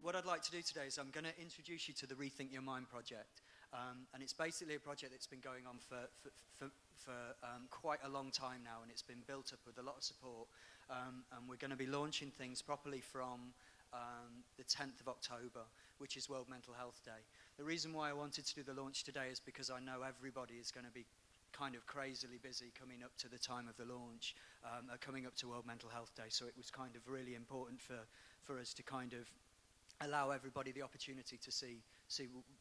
What I'd like to do today is I'm going to introduce you to the Rethink Your Mind project. And it's basically a project that's been going on for quite a long time now, and it's been built up with a lot of support. And we're going to be launching things properly from the 10th of October, which is World Mental Health Day. The reason why I wanted to do the launch today is because I know everybody is going to be kind of crazily busy coming up to the time of the launch, coming up to World Mental Health Day. So it was kind of really important for us to kind of allow everybody the opportunity to see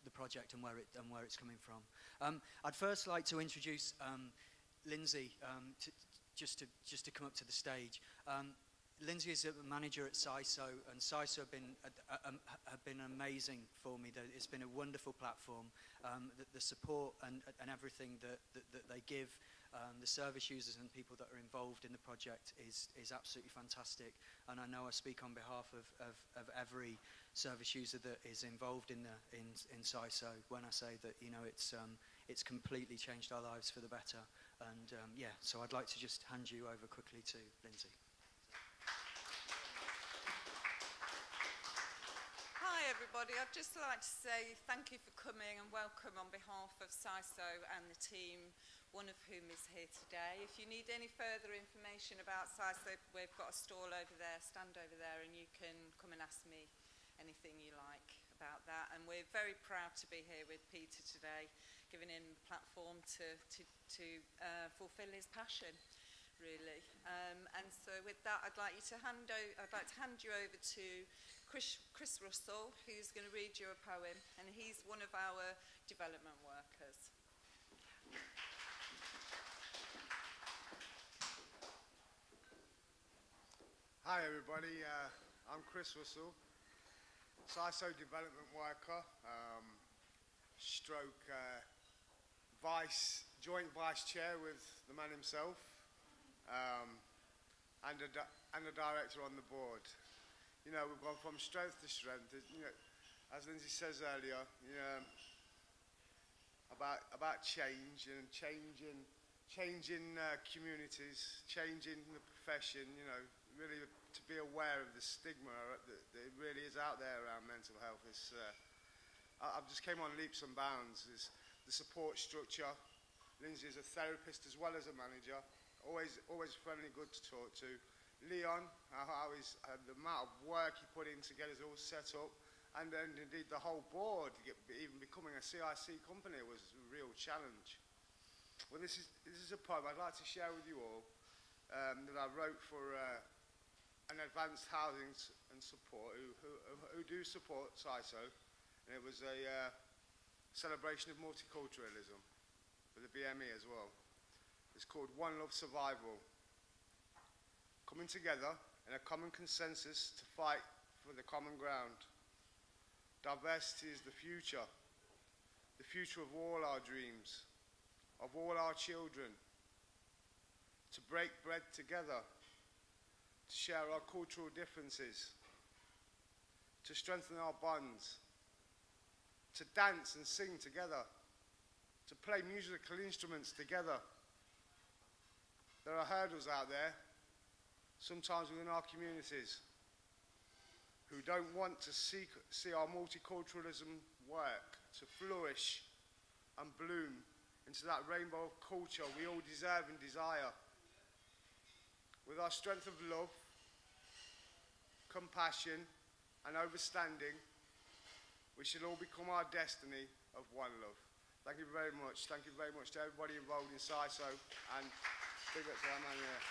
the project and where it's coming from. I'd first like to introduce Lindsay just to come up to the stage. Lindsay is a manager at CISO, and CISO have been amazing for me. It's been a wonderful platform. The support and everything that they give the service users and people that are involved in the project is absolutely fantastic. And I know I speak on behalf of every service user that is involved in CISO when I say that, you know, it's completely changed our lives for the better. And yeah, so I'd like to just hand you over quickly to Lindsay. Hi everybody, I'd just like to say thank you for coming and welcome on behalf of CISO and the team, one of whom is here today. If you need any further information about CISO, we've got a stall over there, stand over there, and you can come and ask me anything you like about that. And we're very proud to be here with Peter today, giving him the platform to fulfil his passion, really. And so with that, I'd like to hand you over to Chris Russell, who's going to read you a poem, and he's one of our development workers. Hi everybody, I'm Chris Russell, CISO development worker, stroke joint vice chair with the man himself, and a director on the board. You know, we've gone from strength to strength. You know, as Lindsay says earlier, you know, about change and changing communities, changing the profession. You know, really to be aware of the stigma that really is out there around mental health. I've just came on leaps and bounds. It's the support structure. Lindsay is a therapist as well as a manager. Always friendly, good to talk to. Leon, the amount of work he put in to get us all set up, and then indeed the whole board, even becoming a CIC company was a real challenge. Well, this is a poem I'd like to share with you all that I wrote for an advanced housing and support who do support CISO, and it was a celebration of multiculturalism with the BME as well. It's called One Love Survival. Coming together in a common consensus to fight for the common ground. Diversity is the future of all our dreams, of all our children. To break bread together, to share our cultural differences, to strengthen our bonds, to dance and sing together, to play musical instruments together. There are hurdles out there, sometimes within our communities, who don't want to see our multiculturalism work, to flourish and bloom into that rainbow of culture we all deserve and desire. With our strength of love, compassion and understanding, we should all become our destiny of one love. Thank you very much. Thank you very much to everybody involved in CISO, and big up to our man here.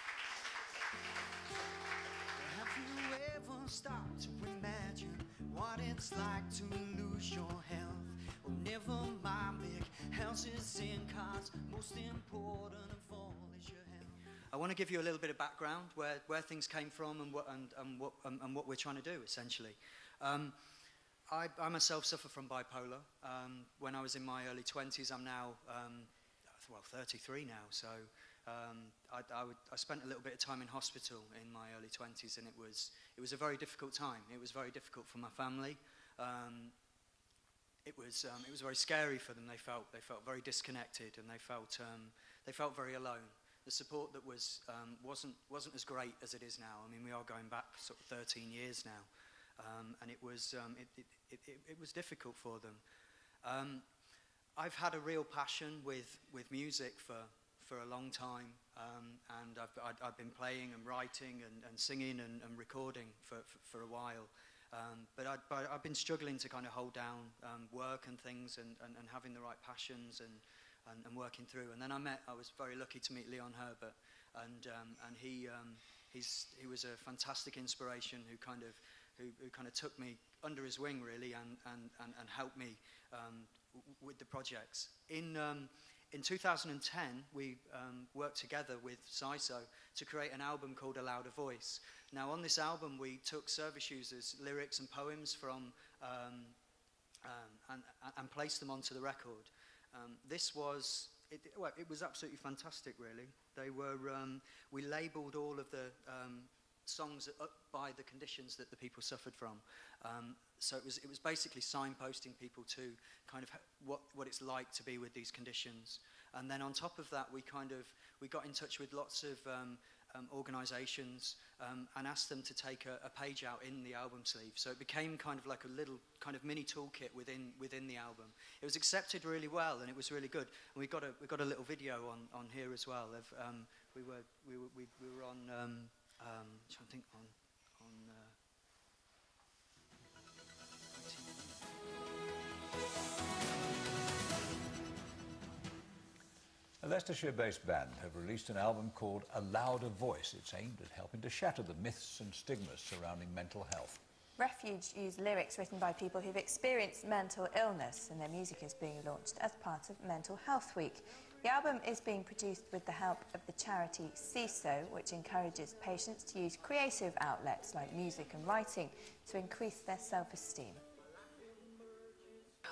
Have you ever stopped to imagine what it's like to lose your health? Well, never mind big houses and cars, most important of all is your health. I want to give you a little bit of background where things came from and what we're trying to do, essentially. I myself suffer from bipolar. When I was in my early 20s, I'm now, 33 now, so I spent a little bit of time in hospital in my early 20s, and it was a very difficult time. It was very difficult for my family. It was very scary for them. They felt very disconnected, and they felt very alone. The support that wasn't as great as it is now. I mean, we are going back sort of 13 years now. and it was difficult for them. I've had a real passion with music for a long time, and I've been playing and writing and singing and recording for a while. But I've been struggling to kind of hold down work and things and having the right passions and working through. And then I was very lucky to meet Leon Herbert, and he was a fantastic inspiration who kind of took me under his wing really and helped me with the projects. In 2010, we worked together with CISO to create an album called A Louder Voice. Now, on this album, we took service users' lyrics and poems from and placed them onto the record. It was absolutely fantastic, really. They were we labelled all of the songs by the conditions that the people suffered from. So it was basically signposting people to kind of what it's like to be with these conditions. And then on top of that, we got in touch with lots of organisations and asked them to take a page out in the album sleeve. So it became kind of like a little kind of mini toolkit within the album. It was accepted really well, and it was really good. And we got a little video on here as well. We were on. Trying to think on. A Leicestershire-based band have released an album called A Louder Voice. It's aimed at helping to shatter the myths and stigmas surrounding mental health. Refuge use lyrics written by people who've experienced mental illness, and their music is being launched as part of Mental Health Week. The album is being produced with the help of the charity CISO, which encourages patients to use creative outlets like music and writing to increase their self-esteem.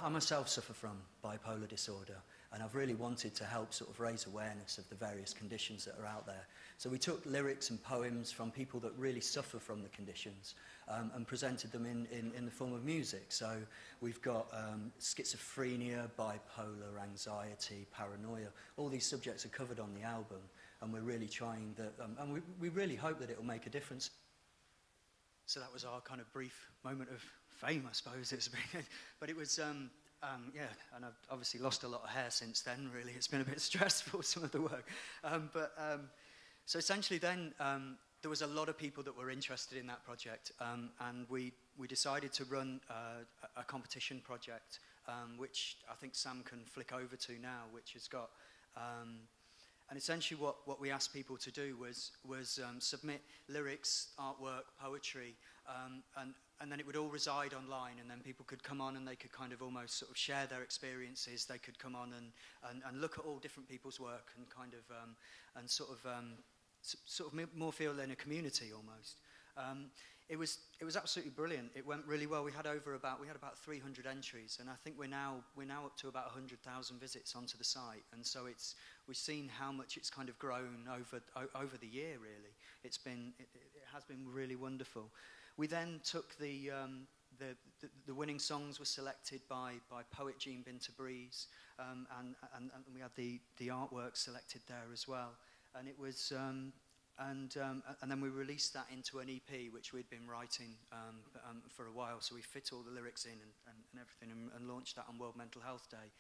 I myself suffer from bipolar disorder, and I've really wanted to help sort of raise awareness of the various conditions that are out there. So we took lyrics and poems from people that really suffer from the conditions and presented them in the form of music. So we've got schizophrenia, bipolar, anxiety, paranoia. All these subjects are covered on the album, and we're really trying that, and we really hope that it will make a difference. So that was our kind of brief moment of fame, I suppose it's been. But it was, yeah, and I've obviously lost a lot of hair since then, really. It's been a bit stressful, some of the work. So essentially then, there was a lot of people that were interested in that project, and we decided to run a competition project, which I think Sam can flick over to now, which has got... and essentially what we asked people to do was submit lyrics, artwork, poetry, and then it would all reside online, and then people could come on and they could kind of almost sort of share their experiences. They could come on and look at all different people's work and kind of and sort of more feel in a community almost. It was absolutely brilliant. It went really well. We had about 300 entries, and I think we're now up to about 100,000 visits onto the site. And so we've seen how much it's kind of grown over the year. Really, it has been really wonderful. We then took the winning songs were selected by poet Jean Binter Breeze, and we had the artwork selected there as well. And it was. And then we released that into an EP, which we'd been writing for a while. So we fit all the lyrics in and everything, and launched that on World Mental Health Day.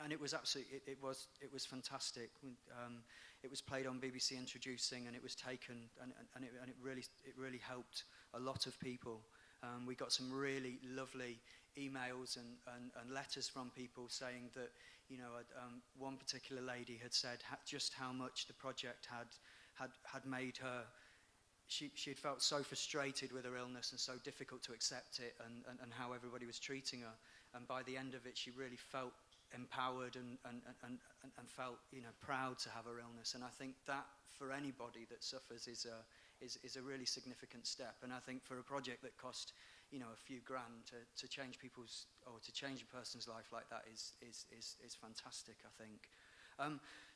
And it was absolutely, it was fantastic. It was played on BBC Introducing, and it was taken, and it really helped a lot of people. We got some really lovely emails and letters from people saying that, you know, one particular lady had said just how much the project had made her. She had felt so frustrated with her illness and so difficult to accept it, and how everybody was treating her. And by the end of it, she really felt empowered and felt, you know, proud to have her illness. And I think that for anybody that suffers is a really significant step. And I think for a project that cost, you know, a few grand to change people's, or to change a person's life like that is fantastic, I think.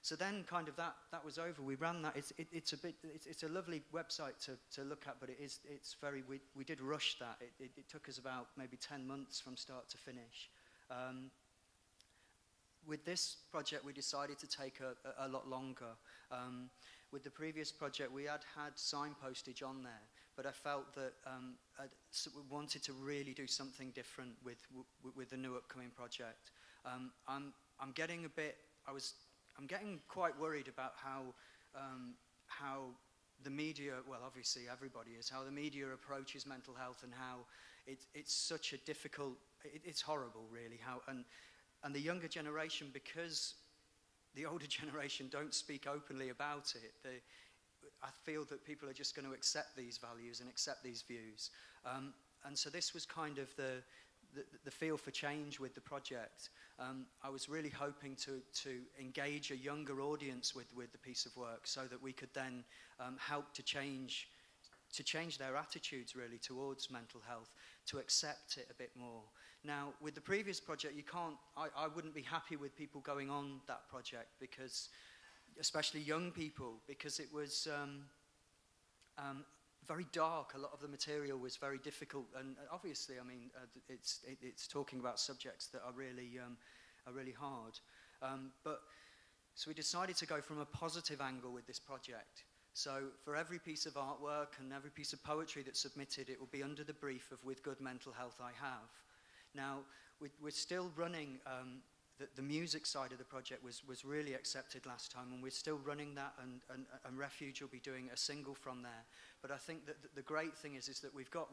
So then kind of that was over. We ran that. It's a lovely website to look at, but it's very, we did rush that. It took us about maybe 10 months from start to finish. With this project, we decided to take a lot longer. with the previous project, we had signpostage on there, but I felt that we wanted to really do something different with the new upcoming project. I'm getting quite worried about how the media, well, obviously everybody is, how the media approaches mental health, and how it's such a difficult, it's horrible really, and the younger generation, because the older generation don't speak openly about it, I feel that people are just going to accept these values and accept these views. And so this was kind of the feel for change with the project. I was really hoping to engage a younger audience with the piece of work, so that we could then help to change their attitudes really towards mental health, to accept it a bit more. Now, with the previous project, I wouldn't be happy with people going on that project, because, especially young people, because it was very dark. A lot of the material was very difficult, and obviously, I mean, it's talking about subjects that are really hard. So we decided to go from a positive angle with this project. So for every piece of artwork and every piece of poetry that's submitted, it will be under the brief of "With good mental health I have." Now, we're still running, the music side of the project was really accepted last time, and we're still running that, and Refuge will be doing a single from there. But I think that the great thing is that we've got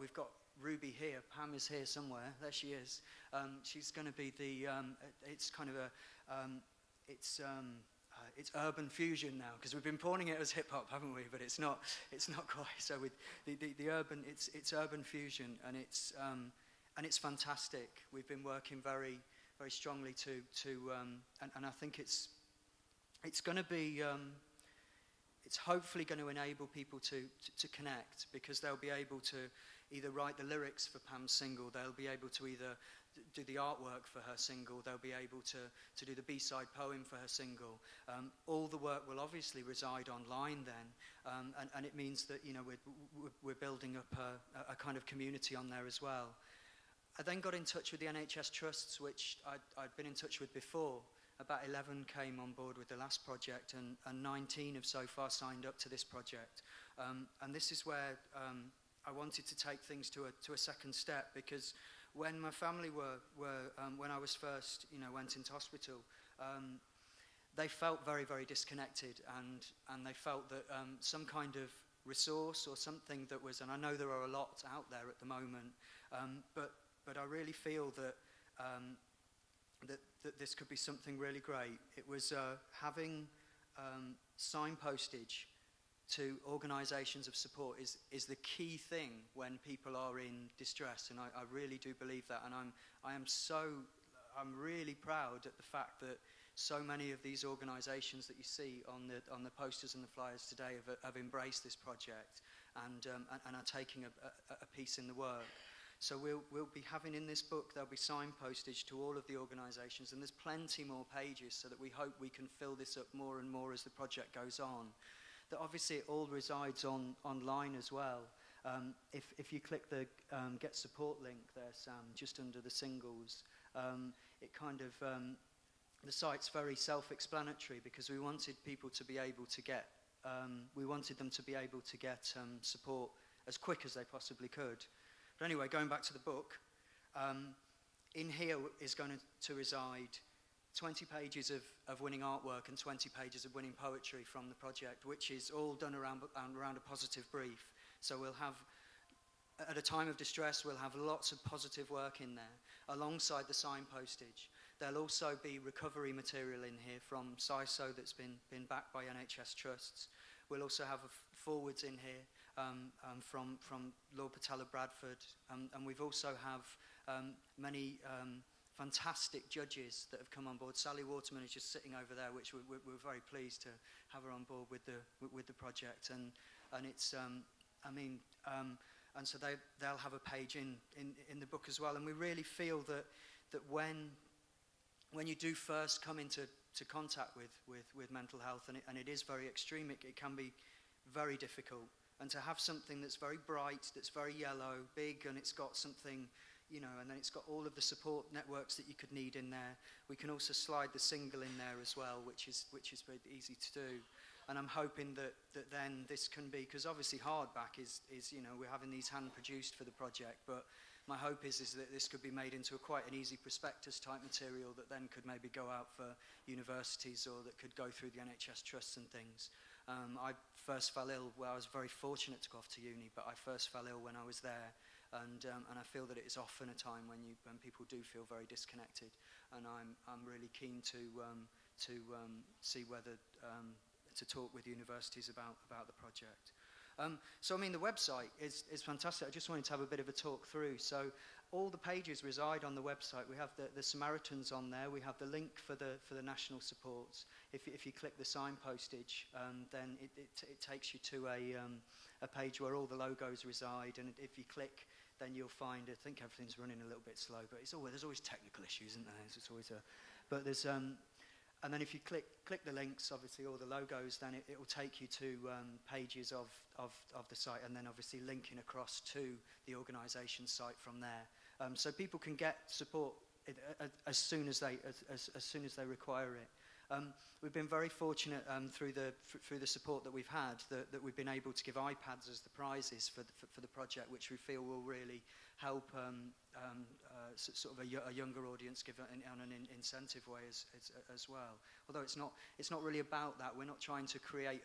Ruby here. Pam is here somewhere. There she is. She's going to be it's kind of it's urban fusion now, because we've been pawning it as hip hop, haven't we? But it's not quite. So with the urban, it's urban fusion, and it's fantastic. We've been working very strongly and I think it's going to be, it's hopefully going to enable people to connect, because they'll be able to either write the lyrics for Pam's single, they'll be able to either do the artwork for her single, they'll be able to do the B-side poem for her single. All the work will obviously reside online then, and it means that, you know, we're building up a kind of community on there as well. I then got in touch with the NHS trusts, which I'd been in touch with before. About 11 came on board with the last project, and 19 have so far signed up to this project. And this is where I wanted to take things to a second step, because when my family when I was first, you know, went into hospital, they felt very disconnected, and they felt that some kind of resource or something that was, and I know there are a lot out there at the moment, but I really feel that that this could be something really great. It was having signpostage to organisations of support is the key thing when people are in distress, and I really do believe that, and I'm really proud at the fact that so many of these organisations that you see on the posters and the flyers today have embraced this project and are taking a piece in the work. So we'll be having in this book, there'll be signpostage to all of the organisations, and there's plenty more pages, so that we hope we can fill this up more and more as the project goes on. That obviously it all resides online as well. If you click the Get Support link there, Sam, just under the singles, it kind of, the site's very self-explanatory, because we wanted people to be able to get, we wanted them to be able to get support as quick as they possibly could. But anyway, going back to the book, in here is going to reside 20 pages of winning artwork and 20 pages of winning poetry from the project, which is all done around a positive brief. So we'll have, at a time of distress, we'll have lots of positive work in there, alongside the signpostage. There'll also be recovery material in here from CISO that's been backed by NHS trusts. We'll also have forwards in here from Lord Patel of Bradford, and we've also have many fantastic judges that have come on board. Sally Waterman is just sitting over there, which we're very pleased to have her on board with the project, and it's and so they'll have a page in the book as well. And we really feel that when you do first come into contact with mental health, and it is very extreme, it can be very difficult. And to have something that's very bright, that's very yellow, big, and it's got something, you know, and then it's got all of the support networks that you could need in there. We can also slide the single in there as well, which is very easy to do. and I'm hoping that then this can be, because obviously hardback is, you know, we're having these hand produced for the project, but my hope is that this could be made into quite an easy prospectus type material that then could maybe go out for universities, or that could go through the NHS trusts and things. I first fell ill, well, I was very fortunate to go off to uni, but I first fell ill when I was there, and I feel that it is often a time when people do feel very disconnected, and I'm really keen to see whether to talk with universities about the project. So I mean, the website is fantastic. I just wanted to have a bit of a talk through. So all the pages reside on the website. We have the Samaritans on there. We have the link for the national supports. If you click the signpostage, then it takes you to a page where all the logos reside. And if you click, then you'll find, I think everything's running a little bit slow, but there's always technical issues, isn't there? It's always but there's and then if you click the links, obviously all the logos, then it will take you to pages of the site, and then obviously linking across to the organisation site from there. So people can get support as soon as they require it. We've been very fortunate through the support that we've had that we've been able to give iPads as the prizes for the project, which we feel will really help sort of a younger audience give on an incentive way as well. Although it's not really about that. We're not trying to create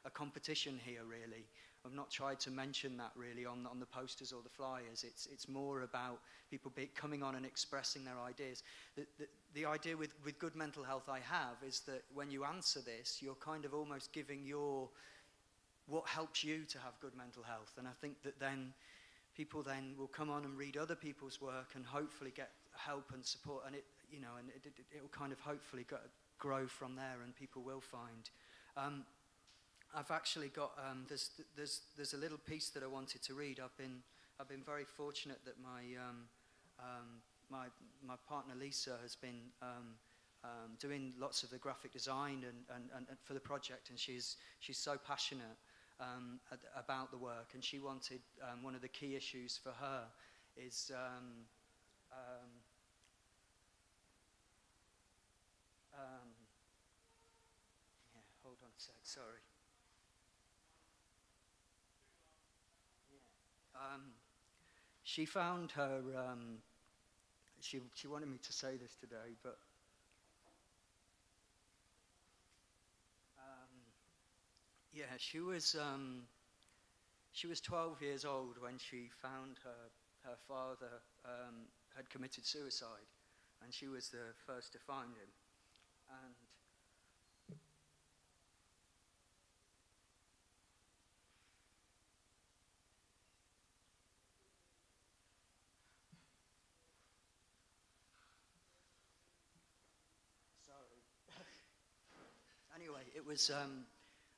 a competition here, really. I've not tried to mention that really on the posters or the flyers. It's more about people coming on and expressing their ideas. The idea with good mental health I have is that when you answer this, you're kind of almost giving what helps you to have good mental health. And I think that then people then will come on and read other people's work and hopefully get help and support, and it will kind of hopefully grow from there, and people will find. I've actually got there's a little piece that I wanted to read. I've been very fortunate that my partner Lisa has been doing lots of the graphic design and for the project, and she's so passionate about the work, and she wanted one of the key issues for her is hold on a sec, sorry. She found her, she wanted me to say this today, but yeah, she was 12 years old when she found her father had committed suicide, and she was the first to find him. And anyway, it was,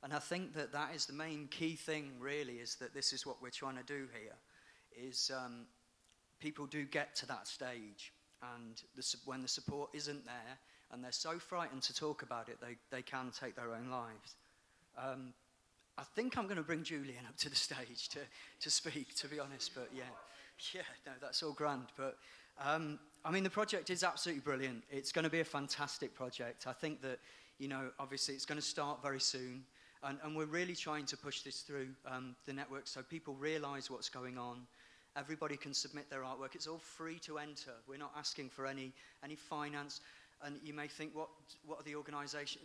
and I think that is the main key thing, really, is that this is what we're trying to do here, is people do get to that stage, and when the support isn't there, and they're so frightened to talk about it, they can take their own lives. I think I'm going to bring Julian up to the stage to speak, to be honest, but yeah, no, that's all grand, but I mean, the project is absolutely brilliant. It's going to be a fantastic project. I think that, you know, obviously it's going to start very soon, and we're really trying to push this through the network so people realise what's going on. Everybody can submit their artwork. It's all free to enter. We're not asking for any finance. And you may think, what are the organisations?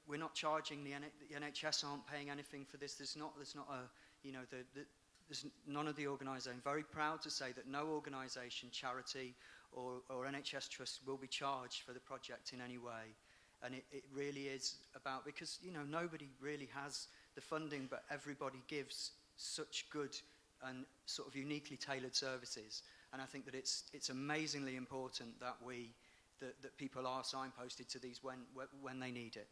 We're not charging the NHS aren't paying anything for this. There's not a, you know, there's none of the organisations. I'm very proud to say that no organisation, charity, or NHS trust will be charged for the project in any way. And it really is about, because, you know, nobody really has the funding, but everybody gives such good and sort of uniquely tailored services. And I think that it's amazingly important that that people are signposted to these when they need it.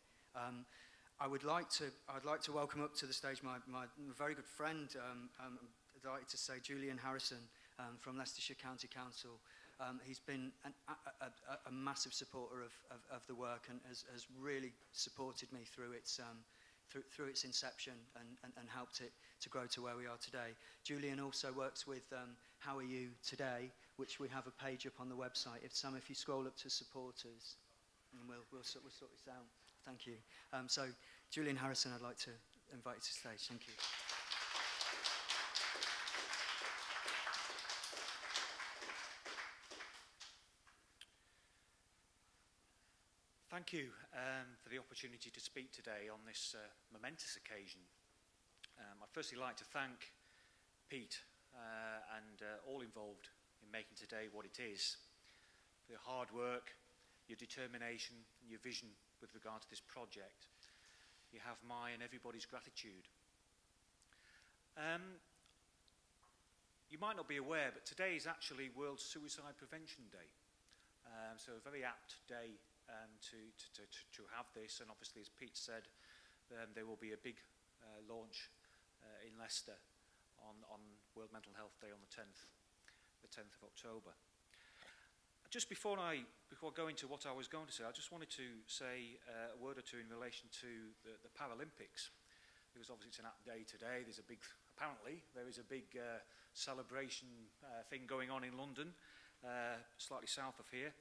I'd like to welcome up to the stage my very good friend, I'd like to say Julian Harrison from Leicestershire County Council. He's been a massive supporter of the work, and has really supported me through its inception and helped it to grow to where we are today. Julian also works with How Are You Today, which we have a page up on the website. If you scroll up to supporters, and we'll sort this out. Thank you. So Julian Harrison, I'd like to invite you to the stage. Thank you. Thank you for the opportunity to speak today on this momentous occasion. I'd firstly like to thank Pete and all involved in making today what it is, for your hard work, your determination and your vision with regard to this project. You have my and everybody's gratitude. You might not be aware, but today is actually World Suicide Prevention Day. So a very apt day to have this, and obviously, as Pete said, there will be a big launch in Leicester on World Mental Health Day on the 10th of October. Just before I go into what I was going to say, I just wanted to say a word or two in relation to the Paralympics, because obviously it's an apt day today. Apparently there is a big celebration thing going on in London, slightly south of here.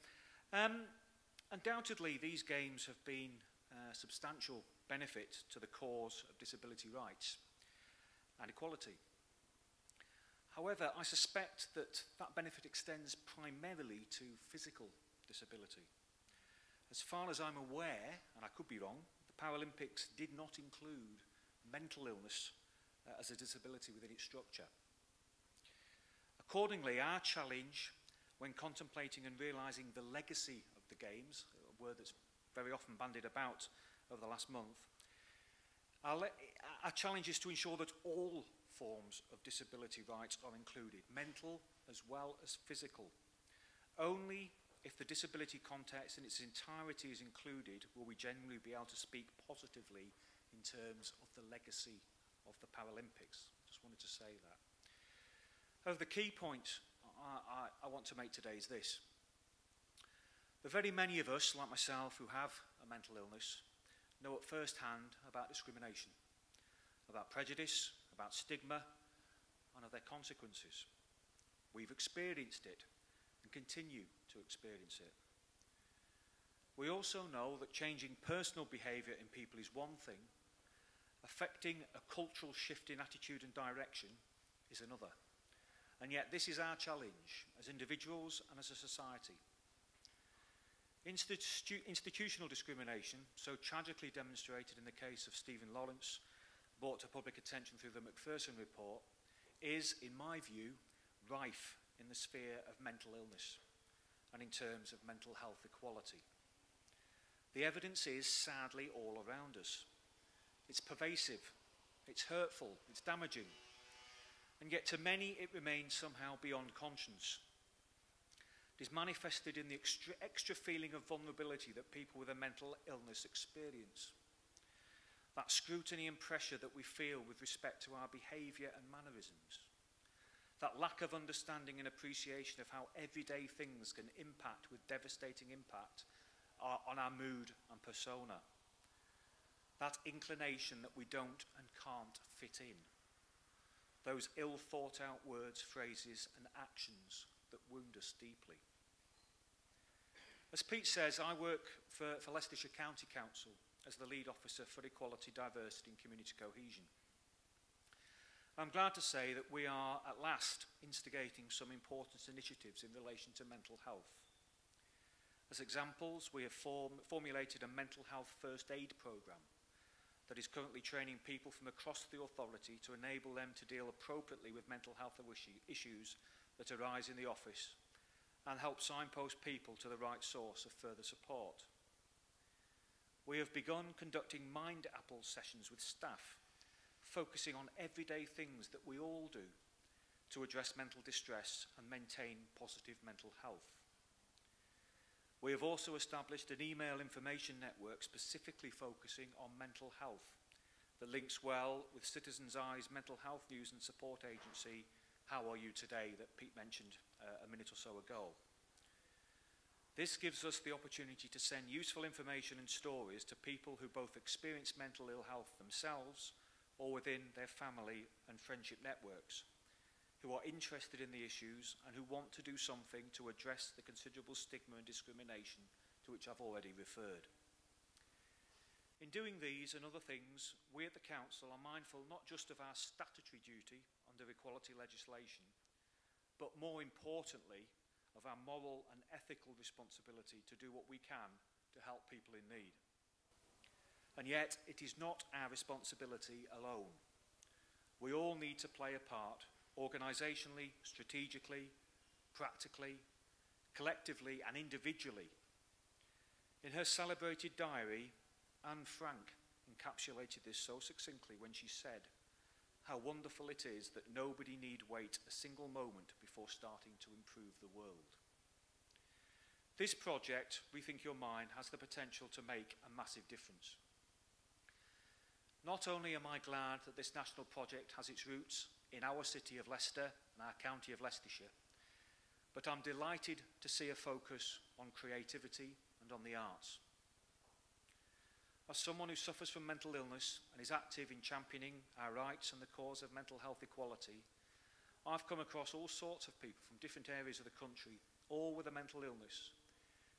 Undoubtedly, these games have been a substantial benefit to the cause of disability rights and equality. However, I suspect that benefit extends primarily to physical disability. As far as I'm aware, and I could be wrong, the Paralympics did not include mental illness as a disability within its structure. Accordingly, our challenge when contemplating and realising the legacy of the Games, a word that's very often bandied about over the last month, our challenge is to ensure that all forms of disability rights are included, mental as well as physical. Only if the disability context in its entirety is included will we genuinely be able to speak positively in terms of the legacy of the Paralympics. Just wanted to say that. The key point I want to make today is this. The very many of us, like myself, who have a mental illness, know at first hand about discrimination, about prejudice, about stigma, and of their consequences. We've experienced it and continue to experience it. We also know that changing personal behaviour in people is one thing, affecting a cultural shift in attitude and direction is another. And yet this is our challenge as individuals and as a society. Institutional discrimination, so tragically demonstrated in the case of Stephen Lawrence, brought to public attention through the Macpherson report, is, in my view, rife in the sphere of mental illness and in terms of mental health equality. The evidence is sadly all around us. It's pervasive, it's hurtful, it's damaging, and yet to many it remains somehow beyond conscience. It is manifested in the extra feeling of vulnerability that people with a mental illness experience. That scrutiny and pressure that we feel with respect to our behaviour and mannerisms. That lack of understanding and appreciation of how everyday things can impact with devastating impact on our mood and persona. That inclination that we don't and can't fit in. Those ill-thought-out words, phrases and actions that wound us deeply. As Pete says, I work for Leicestershire County Council as the lead officer for equality, diversity and community cohesion. I'm glad to say that we are at last instigating some important initiatives in relation to mental health. As examples, we have formulated a mental health first aid programme that is currently training people from across the authority to enable them to deal appropriately with mental health issues that arise in the office and help signpost people to the right source of further support. We have begun conducting Mind Apple sessions with staff, focusing on everyday things that we all do to address mental distress and maintain positive mental health. We have also established an email information network specifically focusing on mental health that links well with Citizens Eye's mental health news and support agency, How Are You Today, that Pete mentioned a minute or so ago. This gives us the opportunity to send useful information and stories to people who both experience mental ill health themselves or within their family and friendship networks, who are interested in the issues and who want to do something to address the considerable stigma and discrimination to which I've already referred. In doing these and other things, we at the Council are mindful not just of our statutory duty under equality legislation, but more importantly, of our moral and ethical responsibility to do what we can to help people in need. And yet, it is not our responsibility alone. We all need to play a part, organisationally, strategically, practically, collectively and individually. In her celebrated diary, Anne Frank encapsulated this so succinctly when she said, "How wonderful it is that nobody need wait a single moment before starting to improve the world." This project, Rethink Your Mind, has the potential to make a massive difference. Not only am I glad that this national project has its roots in our city of Leicester and our county of Leicestershire, but I'm delighted to see a focus on creativity and on the arts. As someone who suffers from mental illness and is active in championing our rights and the cause of mental health equality, I've come across all sorts of people from different areas of the country, all with a mental illness,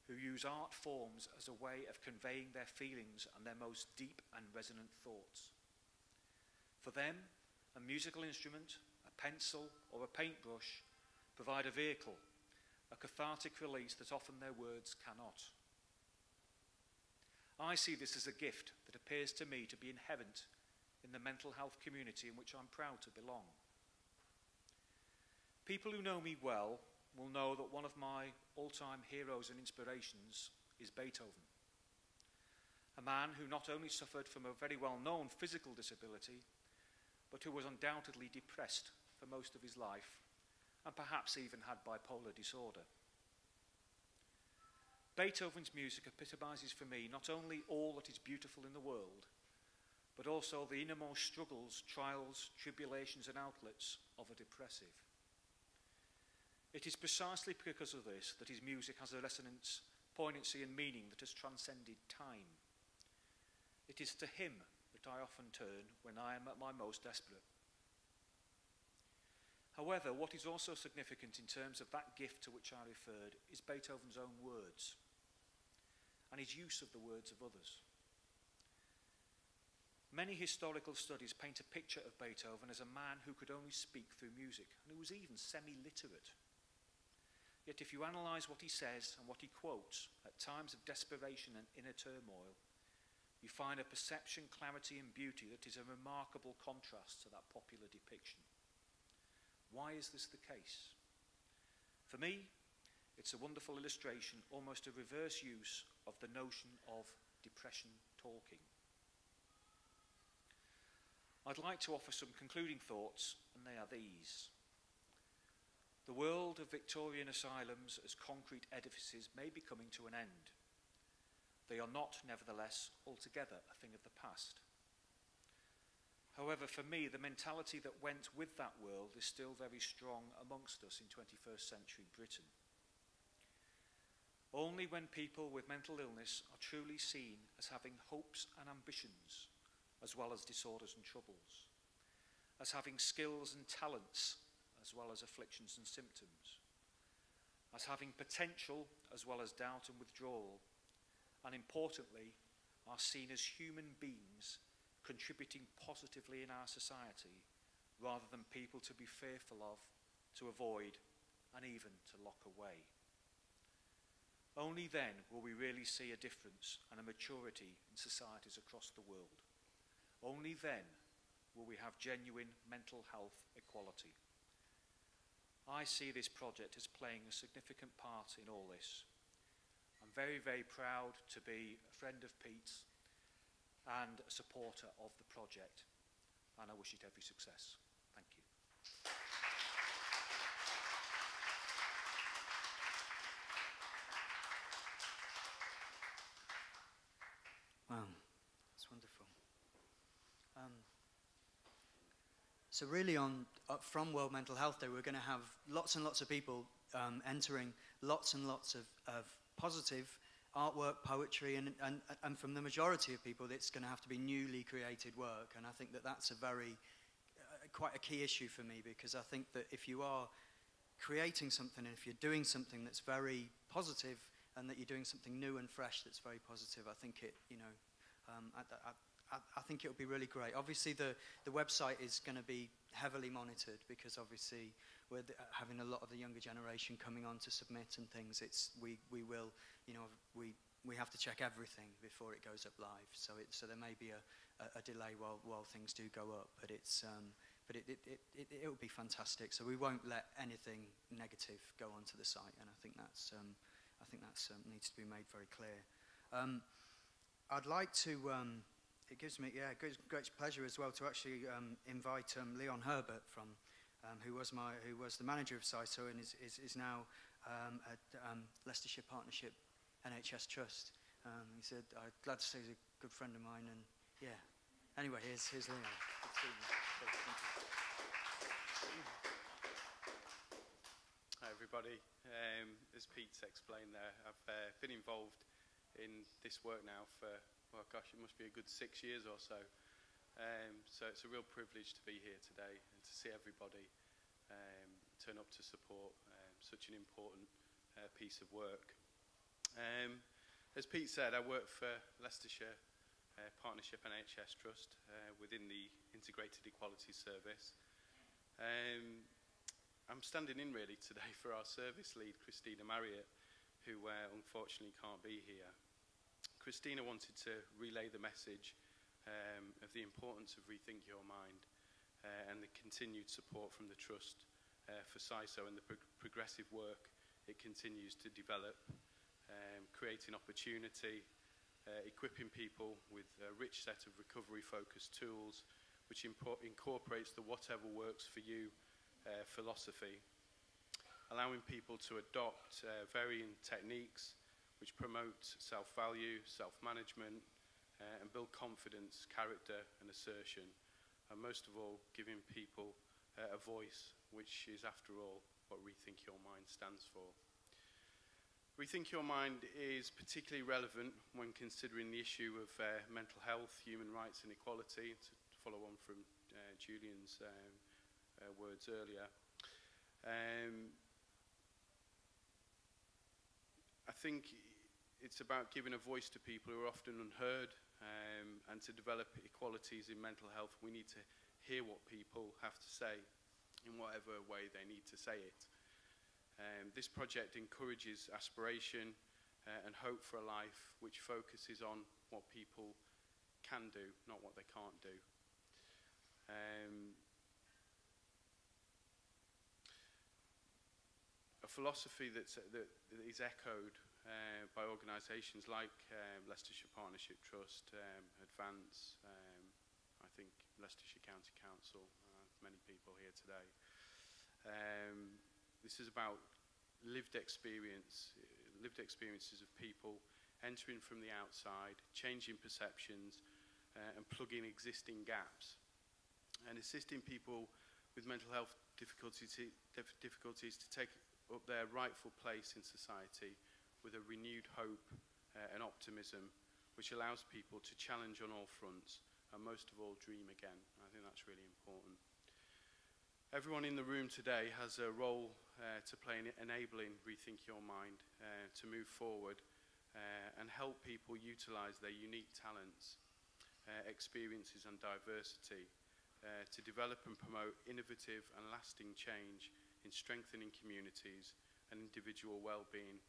who use art forms as a way of conveying their feelings and their most deep and resonant thoughts. For them, a musical instrument, a pencil or a paintbrush provide a vehicle, a cathartic release that often their words cannot. I see this as a gift that appears to me to be inherent in the mental health community in which I'm proud to belong. People who know me well will know that one of my all-time heroes and inspirations is Beethoven, a man who not only suffered from a very well-known physical disability, but who was undoubtedly depressed for most of his life, and perhaps even had bipolar disorder. Beethoven's music epitomises for me not only all that is beautiful in the world, but also the innermost struggles, trials, tribulations and outlets of a depressive. It is precisely because of this that his music has a resonance, poignancy and meaning that has transcended time. It is to him that I often turn when I am at my most desperate. However, what is also significant in terms of that gift to which I referred is Beethoven's own words and his use of the words of others. Many historical studies paint a picture of Beethoven as a man who could only speak through music, and who was even semi-literate. Yet if you analyse what he says and what he quotes at times of desperation and inner turmoil, you find a perception, clarity and beauty that is a remarkable contrast to that popular depiction. Why is this the case? For me, it's a wonderful illustration, almost a reverse use of the notion of depression talking. I'd like to offer some concluding thoughts, and they are these. The world of Victorian asylums as concrete edifices may be coming to an end. They are not, nevertheless, altogether a thing of the past. However, for me, the mentality that went with that world is still very strong amongst us in 21st century Britain. Only when people with mental illness are truly seen as having hopes and ambitions, as well as disorders and troubles, as having skills and talents, as well as afflictions and symptoms, as having potential, as well as doubt and withdrawal, and importantly, are seen as human beings contributing positively in our society, rather than people to be fearful of, to avoid, and even to lock away. Only then will we really see a difference and a maturity in societies across the world. Only then will we have genuine mental health equality. I see this project as playing a significant part in all this. I'm very, very proud to be a friend of Pete's and a supporter of the project, and I wish it every success. Thank you. Wow, that's wonderful. So really from World Mental Health Day, we're going to have lots and lots of people entering lots and lots of positive artwork, poetry, and from the majority of people, it's going to have to be newly created work. And I think that that's a very, quite a key issue for me, because I think that if you are creating something, and if you're doing something that's very positive, and that you're doing something new and fresh that's very positive, I think it, I think it'll be really great. Obviously, the website is going to be heavily monitored because obviously we're having a lot of the younger generation coming on to submit and things. We will, you know, we have to check everything before it goes up live. So there may be a delay while things do go up, but it'll be fantastic. So we won't let anything negative go onto the site, and I think that's needs to be made very clear. I'd like to. It gives me great pleasure as well to actually invite Leon Herbert from who was the manager of CISO and is now at Leicestershire Partnership NHS Trust. He said, "I'm glad to say he's a good friend of mine," and yeah. Anyway, here's Leon. Good to see you. Thank you. Hi everybody. As Pete's explained there, I've been involved in this work now for, well gosh, it must be a good 6 years or so. So it's a real privilege to be here today and to see everybody turn up to support such an important piece of work. As Pete said, I work for Leicestershire Partnership NHS Trust within the Integrated Equality Service. I'm standing in really today for our service lead, Christina Marriott, who unfortunately can't be here. Christina wanted to relay the message of the importance of Rethink Your Mind and the continued support from the Trust for CISO and the progressive work it continues to develop, creating opportunity, equipping people with a rich set of recovery-focused tools which incorporates the whatever works for you philosophy, allowing people to adopt varying techniques which promote self-value, self-management, and build confidence, character and assertion, and most of all giving people a voice, which is after all what Rethink Your Mind stands for. Rethink Your Mind is particularly relevant when considering the issue of mental health, human rights and equality, to follow on from Julian's words earlier. I think it's about giving a voice to people who are often unheard, and to develop equalities in mental health we need to hear what people have to say in whatever way they need to say it. This project encourages aspiration and hope for a life which focuses on what people can do, not what they can't do. A philosophy that is echoed by organisations like Leicestershire Partnership Trust, Advance, I think Leicestershire County Council, many people here today. This is about lived experiences of people entering from the outside, changing perceptions, and plugging existing gaps, and assisting people with mental health difficulties to take up their rightful place in society with a renewed hope and optimism, which allows people to challenge on all fronts and most of all dream again. I think that's really important. Everyone in the room today has a role to play in enabling Rethink Your Mind to move forward and help people utilise their unique talents, experiences and diversity to develop and promote innovative and lasting change in strengthening communities and individual well-being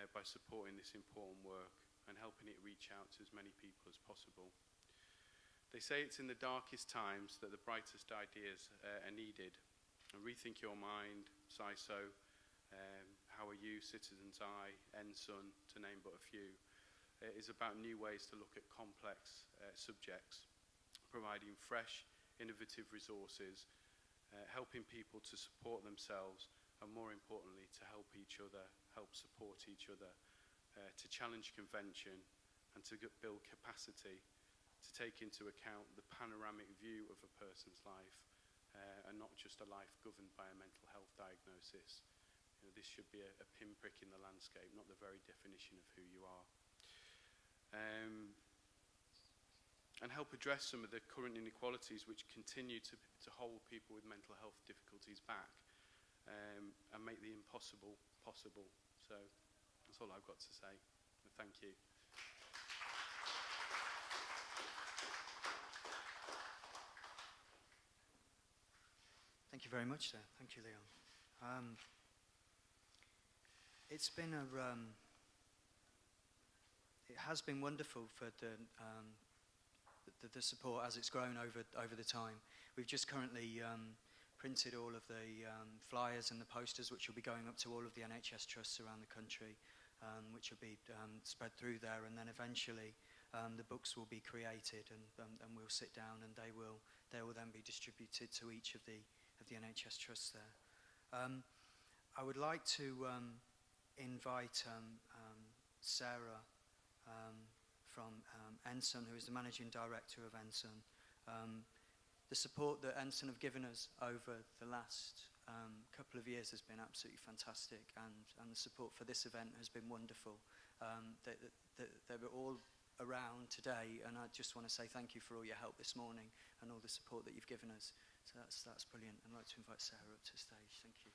by supporting this important work and helping it reach out to as many people as possible. They say it's in the darkest times that the brightest ideas are needed. And Rethink Your Mind, CISO, How Are You, Citizen's Eye, NSUN, to name but a few, is about new ways to look at complex subjects, providing fresh, innovative resources, helping people to support themselves, and more importantly, to help each other, help support each other, to challenge convention, and to build capacity to take into account the panoramic view of a person's life, and not just a life governed by a mental health diagnosis. You know, this should be a pinprick in the landscape, not the very definition of who you are. And help address some of the current inequalities which continue to hold people with mental health difficulties back, and make the impossible possible. So that's all I've got to say. Thank you. Thank you very much, sir. Thank you, Leon. It's been it has been wonderful for the support as it's grown over the time. We've just currently printed all of the flyers and the posters, which will be going up to all of the NHS trusts around the country, which will be spread through there, and then eventually the books will be created, and we'll sit down, and they will then be distributed to each of the NHS trusts there. I would like to invite Sarah from Ensign, who is the Managing Director of Ensign. The support that Ensign have given us over the last couple of years has been absolutely fantastic, and the support for this event has been wonderful. They were all around today, and I just want to say thank you for all your help this morning and all the support that you've given us. So that's brilliant. I'd like to invite Sarah up to stage. Thank you.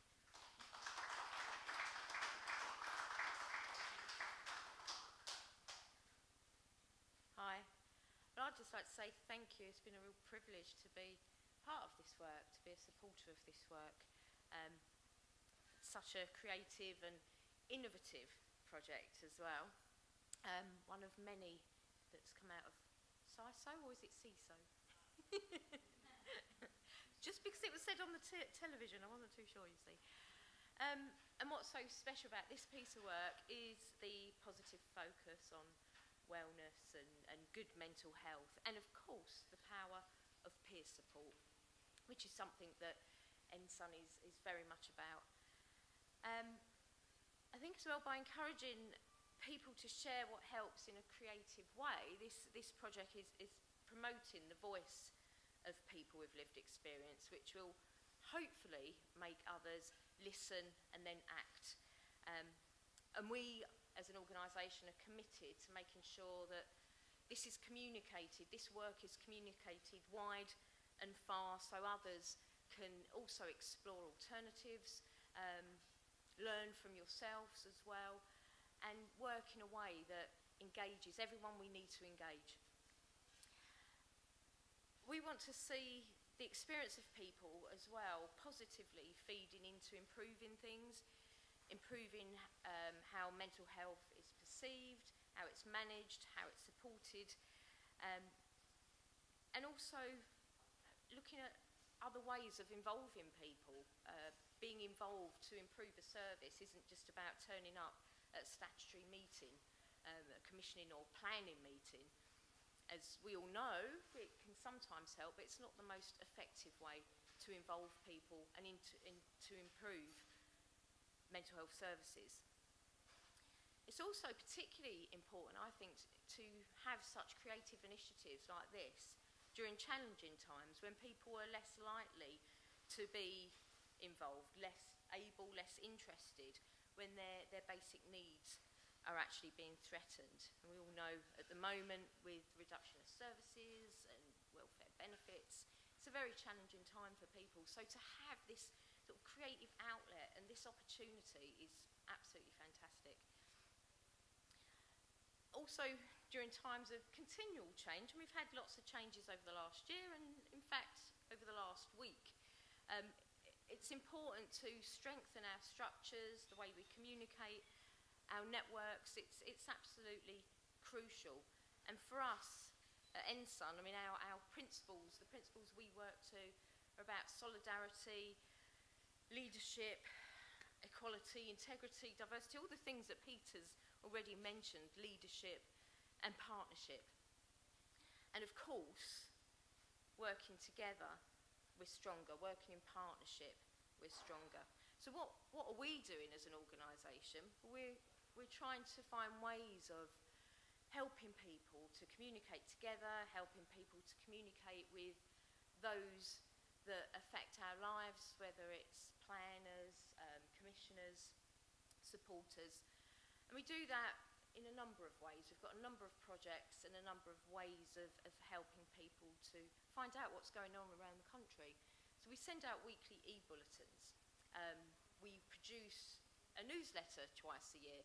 Hi. Well, I'd just like to say thank you. It's been a real privilege to be part of this work, to be a supporter of this work. It's such a creative and innovative project as well. One of many that's come out of CISO, or is it CISO? Just because it was said on the television, I wasn't too sure, you see. And what's so special about this piece of work is the positive focus on wellness and good mental health, and of course the power of peer support, which is something that Ensign is very much about. I think as well, by encouraging people to share what helps in a creative way, this project is promoting the voice of people with lived experience, which will hopefully make others listen and then act. And we, as an organisation, are committed to making sure that this is communicated, this work is communicated wide and far, so others can also explore alternatives, learn from yourselves as well, and work in a way that engages everyone we need to engage. We want to see the experience of people as well positively feeding into improving things, improving how mental health is perceived, how it's managed, how it's supported, and also looking at other ways of involving people. Being involved to improve a service isn't just about turning up at a statutory meeting, a commissioning or planning meeting. As we all know, it can sometimes help, but it's not the most effective way to involve people and to improve mental health services. It's also particularly important, I think, to have such creative initiatives like this during challenging times when people are less likely to be involved, less able, less interested, when their basic needs are actually being threatened. And we all know at the moment, with reduction of services and welfare benefits, it's a very challenging time for people. So to have this sort of creative outlet and this opportunity is absolutely fantastic. Also, during times of continual change, and we've had lots of changes over the last year and in fact over the last week, it's important to strengthen our structures, the way we communicate, our networks. It's absolutely crucial. And for us at Ensign, I mean, our principles, the principles we work to, are about solidarity, leadership, equality, integrity, diversity, all the things that Peter's already mentioned, leadership and partnership. And of course, working together, we're stronger. Working in partnership, we're stronger. So what are we doing as an organisation? We're trying to find ways of helping people to communicate together, helping people to communicate with those that affect our lives, whether it's planners, commissioners, supporters. And we do that in a number of ways. We've got a number of projects and a number of ways of helping people to find out what's going on around the country. So we send out weekly e-bulletins. We produce a newsletter twice a year.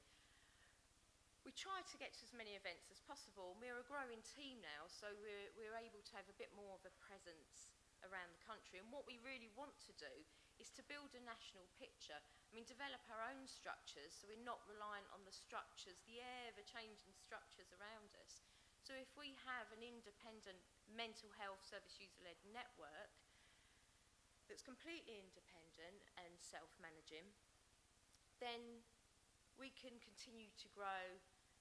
We try to get to as many events as possible. We're a growing team now, so we're able to have a bit more of a presence around the country. country, and what we really want to do is to build a national picture. I mean, develop our own structures so we're not reliant on the structures, the ever-changing structures around us. So if we have an independent mental health service user-led network that's completely independent and self-managing, then we can continue to grow,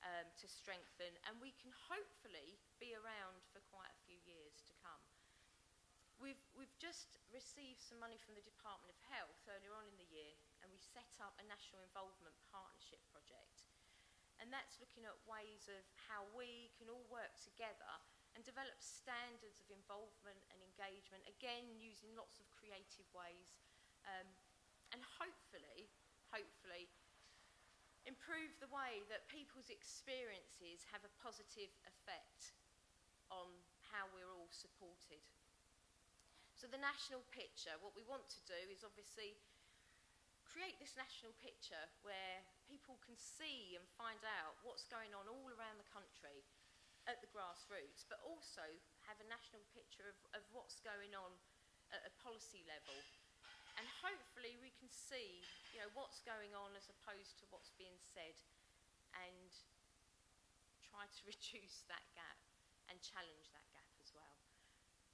to strengthen, and we can hopefully be around for quite a few years to come. We've just received some money from the Department of Health earlier on in the year, and we set up a National Involvement Partnership project. And that's looking at ways of how we can all work together and develop standards of involvement and engagement, again using lots of creative ways, and hopefully improve the way that people's experiences have a positive effect on how we're all supported. So the national picture, what we want to do is obviously create this national picture where people can see and find out what's going on all around the country at the grassroots, but also have a national picture of what's going on at a policy level. And hopefully we can see, what's going on as opposed to what's being said, and try to reduce that gap and challenge that gap as well.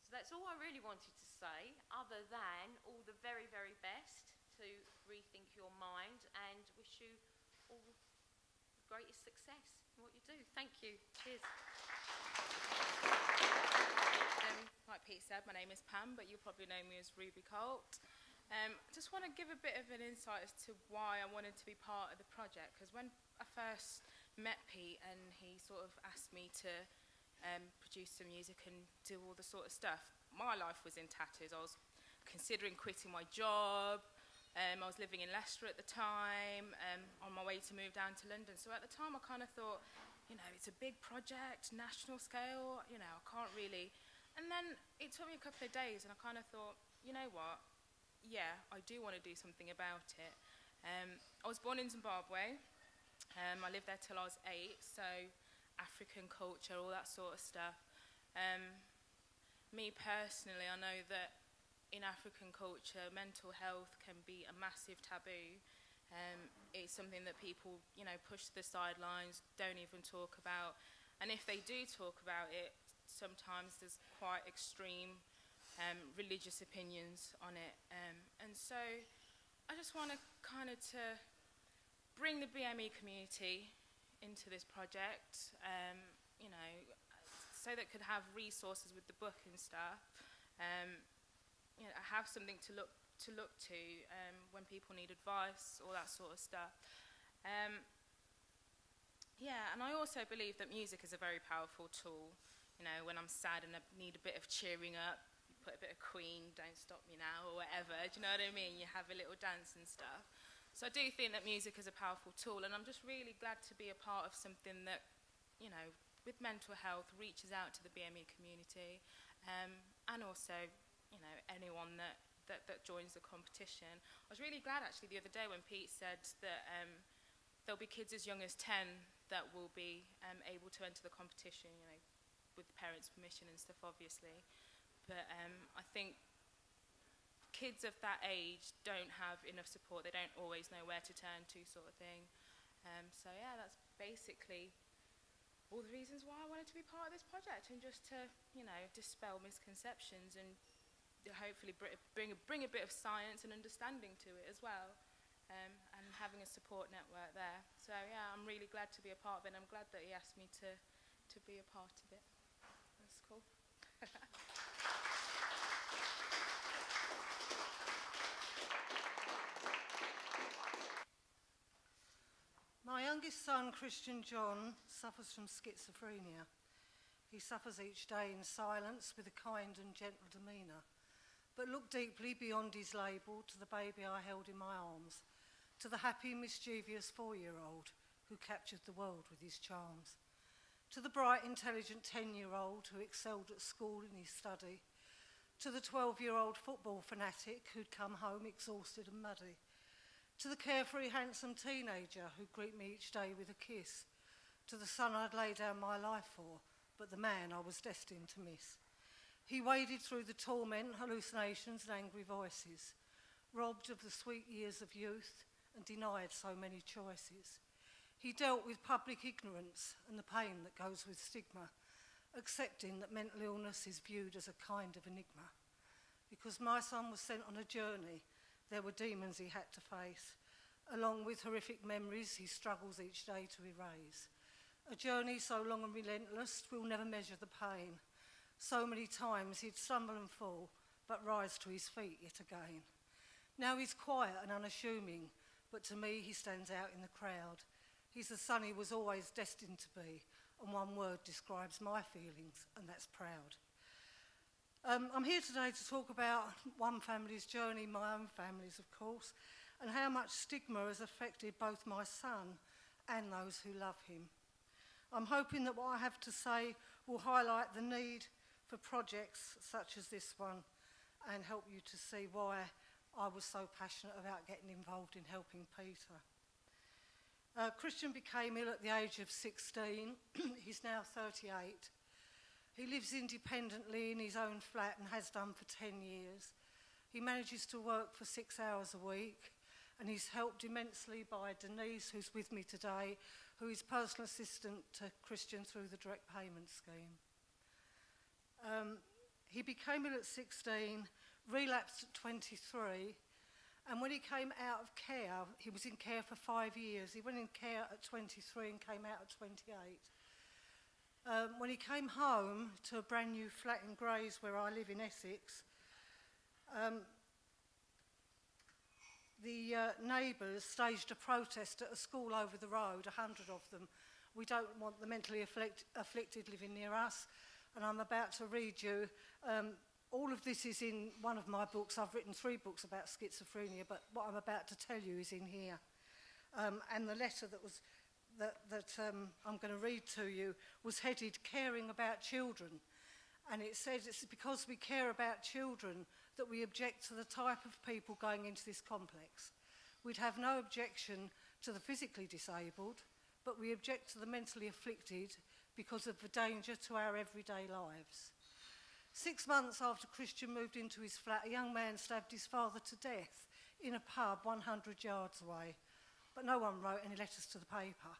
So that's all I really wanted to say, other than all the very, very best to Rethink Your Mind, and wish you all the greatest success in what you do. Thank you. Cheers. Like Pete said, my name is Pam, but you'll probably know me as Ruby Colt. I just want to give a bit of an insight as to why I wanted to be part of the project, because when I first met Pete and he sort of asked me to produce some music and do all the sort of stuff, my life was in tatters. I was considering quitting my job. I was living in Leicester at the time, on my way to move down to London. So at the time I kind of thought, it's a big project, national scale, I can't really. And then it took me a couple of days and I kind of thought, you know what, yeah, I do want to do something about it. I was born in Zimbabwe. I lived there till I was 8, so African culture, all that sort of stuff. Me personally, I know that in African culture, mental health can be a massive taboo. It's something that people, push to the sidelines, don't even talk about. And if they do talk about it, sometimes there's quite extreme religious opinions on it. And so I just want to kind of to bring the BME community into this project, so that could have resources with the book and stuff. Have something to look to when people need advice, all that sort of stuff. And I also believe that music is a very powerful tool. When I'm sad and I need a bit of cheering up, you put a bit of Queen, Don't Stop Me Now, or whatever, do you know what I mean? You have a little dance and stuff. So I do think that music is a powerful tool, and I'm just really glad to be a part of something that, with mental health, reaches out to the BME community, and also, anyone that joins the competition. I was really glad actually the other day when Pete said that there'll be kids as young as 10 that will be able to enter the competition, with parents' permission and stuff, obviously. But I think kids of that age don't have enough support. They don't always know where to turn to, sort of thing. So yeah, that's basically all the reasons why I wanted to be part of this project, and just to, dispel misconceptions and hopefully bring a bit of science and understanding to it as well, and having a support network there. So yeah, I'm really glad to be a part of it, and I'm glad that he asked me to be a part of it. That's cool. My youngest son, Christian John, suffers from schizophrenia. He suffers each day in silence with a kind and gentle demeanour, but look deeply beyond his label to the baby I held in my arms, to the happy, mischievous 4-year-old who captured the world with his charms, to the bright, intelligent 10-year-old who excelled at school in his study, to the 12-year-old football fanatic who'd come home exhausted and muddy, to the carefree, handsome teenager who'd greet me each day with a kiss, to the son I'd lay down my life for, but the man I was destined to miss. He waded through the torment, hallucinations and angry voices, robbed of the sweet years of youth and denied so many choices. He dealt with public ignorance and the pain that goes with stigma, accepting that mental illness is viewed as a kind of enigma. Because my son was sent on a journey, there were demons he had to face, along with horrific memories he struggles each day to erase. A journey so long and relentless, we'll never measure the pain. So many times he'd stumble and fall, but rise to his feet yet again. Now he's quiet and unassuming, but to me he stands out in the crowd. He's the son he was always destined to be, and one word describes my feelings, and that's proud. I'm here today to talk about one family's journey, my own family's of course, and how much stigma has affected both my son and those who love him. I'm hoping that what I have to say will highlight the need for projects such as this one and help you to see why I was so passionate about getting involved in helping Peter. Christian became ill at the age of 16. He's now 38. He lives independently in his own flat and has done for 10 years. He manages to work for 6 hours a week, and he's helped immensely by Denise, who's with me today, who is personal assistant to Christian through the direct payment scheme. He became ill at 16, relapsed at 23, and when he came out of care, he was in care for 5 years. He went in care at 23 and came out at 28. When he came home to a brand new flat in Grays, where I live in Essex, the neighbours staged a protest at a school over the road, 100 of them. We don't want the mentally afflicted living near us, and I'm about to read you. All of this is in one of my books. I've written 3 books about schizophrenia, but what I'm about to tell you is in here. And the letter that I'm going to read to you was headed Caring About Children. And it says it's because we care about children that we object to the type of people going into this complex. We'd have no objection to the physically disabled, but we object to the mentally afflicted because of the danger to our everyday lives. 6 months after Christian moved into his flat, a young man stabbed his father to death in a pub 100 yards away. But no one wrote any letters to the paper.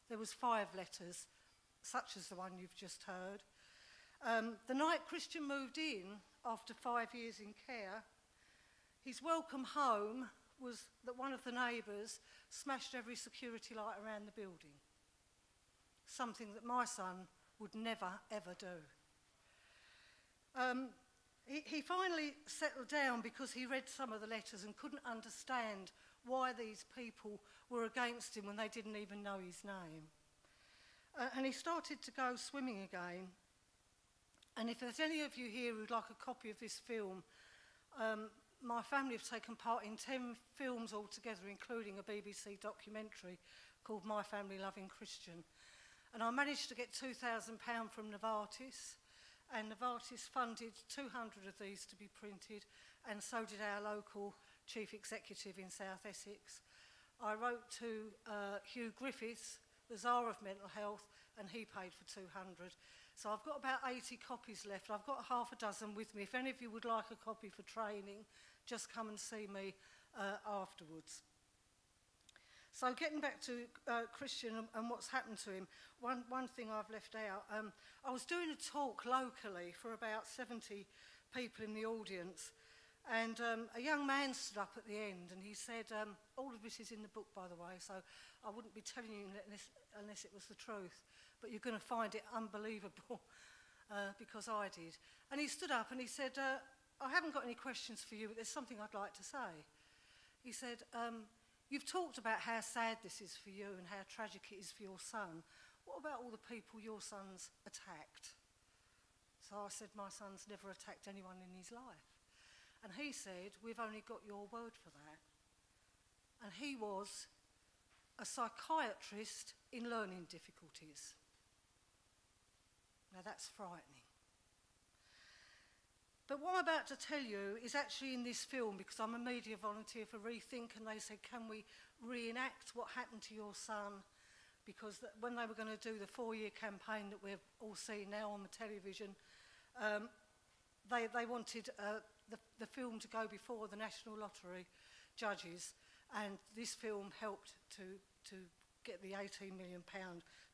There was 5 letters, such as the one you've just heard. The night Christian moved in, after 5 years in care, his welcome home was that one of the neighbours smashed every security light around the building. Something that my son would never, ever do. He finally settled down because he read some of the letters and couldn't understand why these people were against him when they didn't even know his name. And he started to go swimming again. And if there's any of you here who'd like a copy of this film, my family have taken part in 10 films altogether, including a BBC documentary called My Family Loving Christian. And I managed to get £2,000 from Novartis, and Novartis funded 200 of these to be printed, and so did our local chief executive in South Essex. I wrote to Hugh Griffiths, the Tsar of Mental Health, and he paid for 200. So I've got about 80 copies left. I've got half a dozen with me. If any of you would like a copy for training, just come and see me afterwards. So getting back to Christian and what's happened to him, one thing I've left out. I was doing a talk locally for about 70 people in the audience, and a young man stood up at the end and he said, all of this is in the book, by the way, so I wouldn't be telling you unless it was the truth, but you're going to find it unbelievable because I did. And he stood up and he said, I haven't got any questions for you, but there's something I'd like to say. He said, you've talked about how sad this is for you and how tragic it is for your son. What about all the people your son's attacked? So I said, my son's never attacked anyone in his life. And he said, we've only got your word for that. And he was a psychiatrist in learning difficulties. Now that's frightening. But what I'm about to tell you is actually in this film, because I'm a media volunteer for Rethink, and they said, can we reenact what happened to your son? Because when they were going to do the 4-year campaign that we're all seeing now on the television, they wanted the film to go before the National Lottery judges, and this film helped to get the £18 million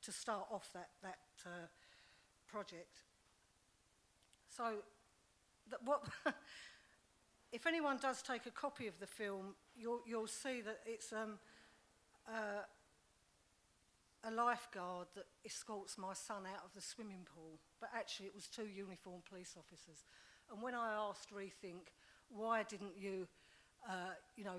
to start off that project. So, what if anyone does take a copy of the film, you'll see that it's a lifeguard that escorts my son out of the swimming pool, but actually it was 2 uniformed police officers. And when I asked Rethink, why didn't you,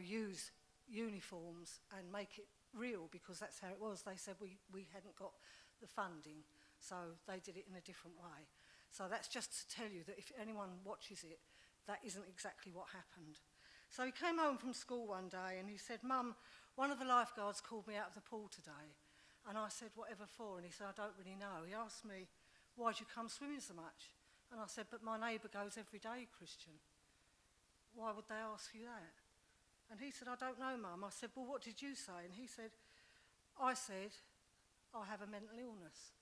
use uniforms and make it real, because that's how it was, they said we hadn't got the funding, so they did it in a different way. So that's just to tell you that if anyone watches it, that isn't exactly what happened. So he came home from school one day and he said, "Mum, one of the lifeguards called me out of the pool today." And I said, "Whatever for?" And he said, "I don't really know. He asked me, why do you come swimming so much?" And I said, "But my neighbour goes every day, Christian. Why would they ask you that?" And he said, "I don't know, Mum." I said, "Well, what did you say?" And he said, "I said, I have a mental illness."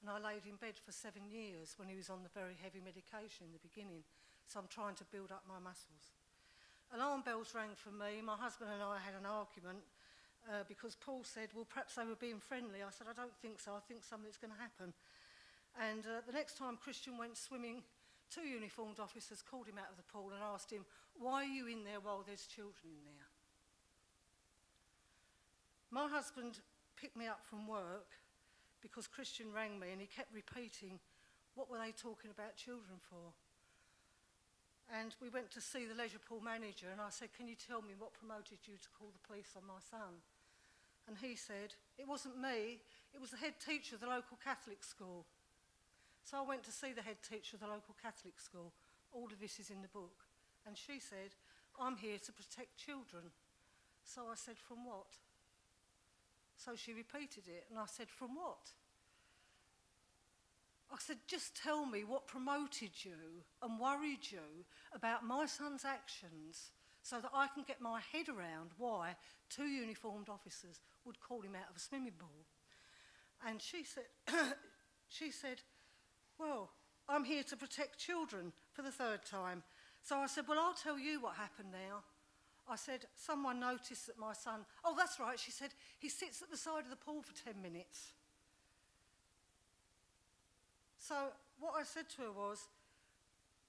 And I laid in bed for 7 years when he was on the very heavy medication in the beginning. So I'm trying to build up my muscles. Alarm bells rang for me. My husband and I had an argument because Paul said, well, perhaps they were being friendly. I said, "I don't think so. I think something's going to happen." And the next time Christian went swimming, 2 uniformed officers called him out of the pool and asked him, "Why are you in there while there's children in there?" My husband picked me up from work because Christian rang me and he kept repeating, what were they talking about children for? And we went to see the leisure pool manager and I said, "Can you tell me what promoted you to call the police on my son?" And he said, "It wasn't me, it was the head teacher of the local Catholic school." So I went to see the head teacher of the local Catholic school. All of this is in the book. And she said, "I'm here to protect children." So I said, "From what?" So she repeated it, and I said, "From what?" I said, "Just tell me what promoted you and worried you about my son's actions so that I can get my head around why 2 uniformed officers would call him out of a swimming pool." And she said, "Well, I'm here to protect children," for the 3rd time. So I said, "Well, I'll tell you what happened now." I said, "Someone noticed that my son..." "Oh, that's right," she said, "he sits at the side of the pool for 10 minutes. So what I said to her was,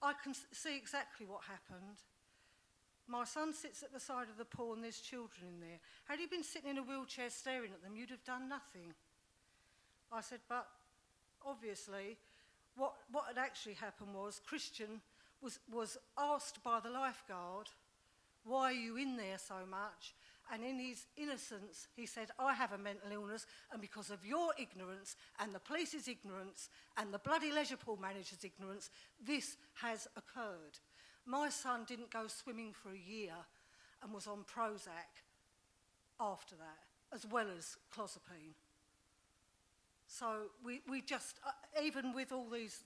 "I can see exactly what happened. My son sits at the side of the pool and there's children in there. Had he been sitting in a wheelchair staring at them, you'd have done nothing." I said, "But obviously what had actually happened was Christian was asked by the lifeguard, 'Why are you in there so much?' And in his innocence, he said, 'I have a mental illness, and because of your ignorance and the police's ignorance and the bloody leisure pool manager's ignorance, this has occurred.' My son didn't go swimming for a year and was on Prozac after that, as well as clozapine. So we just, even with all these,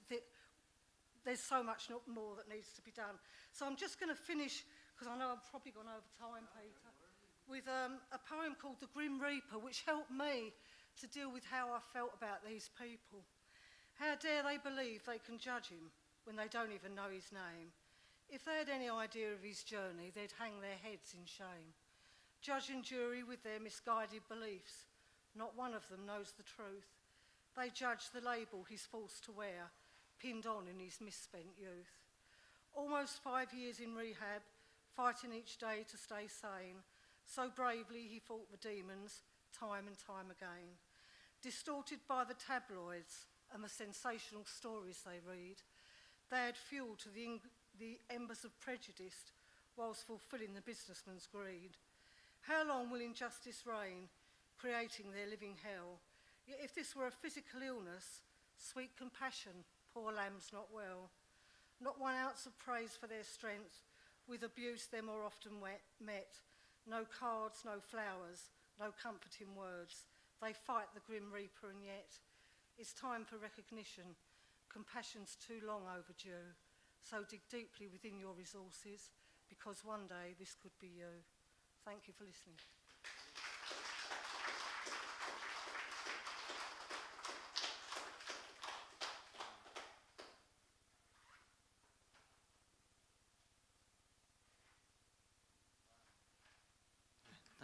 there's so much more that needs to be done. So I'm just going to finish, because I know I've probably gone over time, Peter, with a poem called The Grim Reaper, which helped me to deal with how I felt about these people. How dare they believe they can judge him when they don't even know his name? If they had any idea of his journey, they'd hang their heads in shame. Judge and jury with their misguided beliefs, not one of them knows the truth. They judge the label he's forced to wear, pinned on in his misspent youth. Almost 5 years in rehab, fighting each day to stay sane. So bravely he fought the demons, time and time again. Distorted by the tabloids and the sensational stories they read, they add fuel to the embers of prejudice whilst fulfilling the businessman's greed. How long will injustice reign, creating their living hell? Yet if this were a physical illness, sweet compassion, poor lambs not well. Not 1 ounce of praise for their strength, with abuse they're more often met. No cards, no flowers, no comforting words. They fight the Grim Reaper, and yet it's time for recognition. Compassion's too long overdue. So dig deeply within your resources, because one day this could be you. Thank you for listening.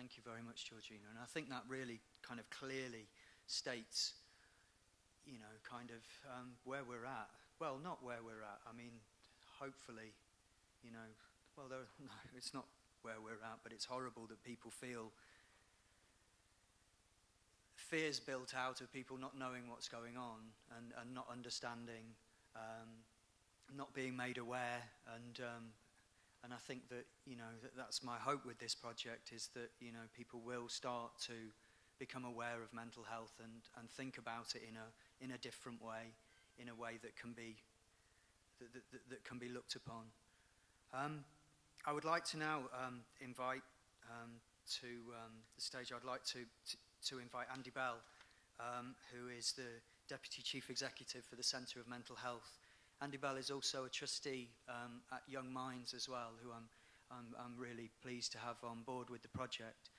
Thank you very much, Georgina. And I think that really kind of clearly states, you know, kind of where we're at. Well, not where we're at. I mean, hopefully, you know, well, no, it's not where we're at, but it's horrible that people feel fears built out of people not knowing what's going on and not understanding, not being made aware, and I think that, you know, that's my hope with this project, is that, you know, people will start to become aware of mental health and think about it in a different way, in a way that can be that can be looked upon. I would like to now invite to the stage. I'd like to invite Andy Bell, who is the Deputy Chief Executive for the Centre of Mental Health. Andy Bell is also a trustee at Young Minds as well, who I'm really pleased to have on board with the project,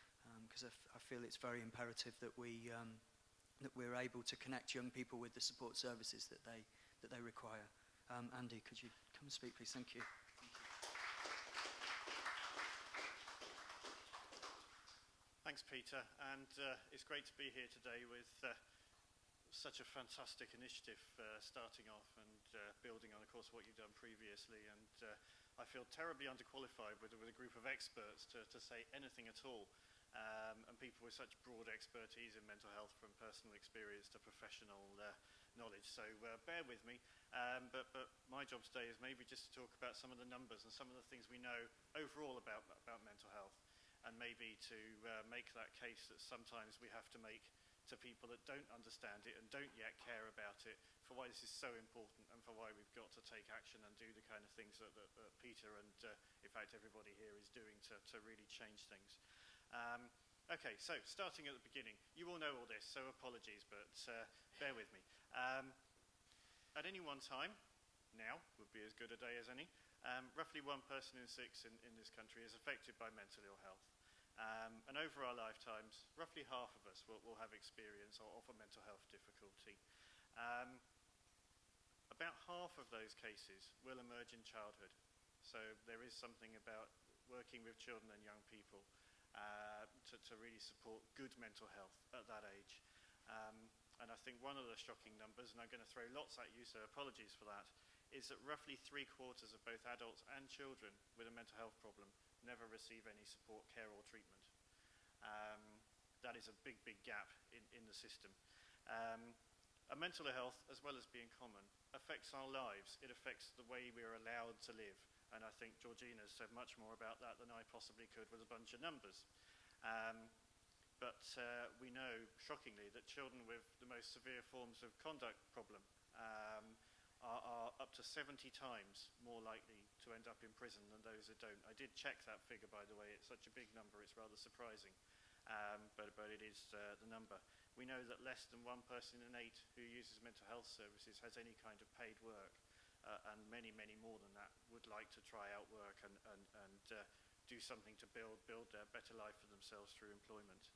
because I feel it's very imperative that we're able to connect young people with the support services that they require. Andy, could you come and speak, please? Thank you. Thanks, Peter, and it's great to be here today with such a fantastic initiative starting off and building on, of course, what you've done previously. And I feel terribly underqualified with a group of experts to say anything at all, and people with such broad expertise in mental health, from personal experience to professional knowledge. So bear with me, but my job today is maybe just to talk about some of the numbers and some of the things we know overall about mental health, and maybe to make that case that sometimes we have to make to people that don't understand it and don't yet care about it, for why this is so important and for why we've got to take action and do the kind of things that Peter and in fact everybody here is doing to really change things. Okay, so starting at the beginning, you all know all this, so apologies, but bear with me. At any one time, now would be as good a day as any, roughly 1 person in 6 in this country is affected by mental ill health. And over our lifetimes, roughly half of us will have experience of a mental health difficulty. About half of those cases will emerge in childhood. So there is something about working with children and young people to really support good mental health at that age. And I think one of the shocking numbers, and I'm going to throw lots at you, so apologies for that, is that roughly 3/4 of both adults and children with a mental health problem never receive any support, care or treatment. That is a big gap in the system. And mental health, as well as being common, affects our lives. It affects the way we are allowed to live. And I think Georgina said much more about that than I possibly could with a bunch of numbers. But we know, shockingly, that children with the most severe forms of conduct problem are up to 70 times more likely to end up in prison than those that don't. I did check that figure, by the way. It's such a big number, it's rather surprising. But it is the number. We know that less than 1 person in 8 who uses mental health services has any kind of paid work, and many more than that would like to try out work and do something to build a better life for themselves through employment.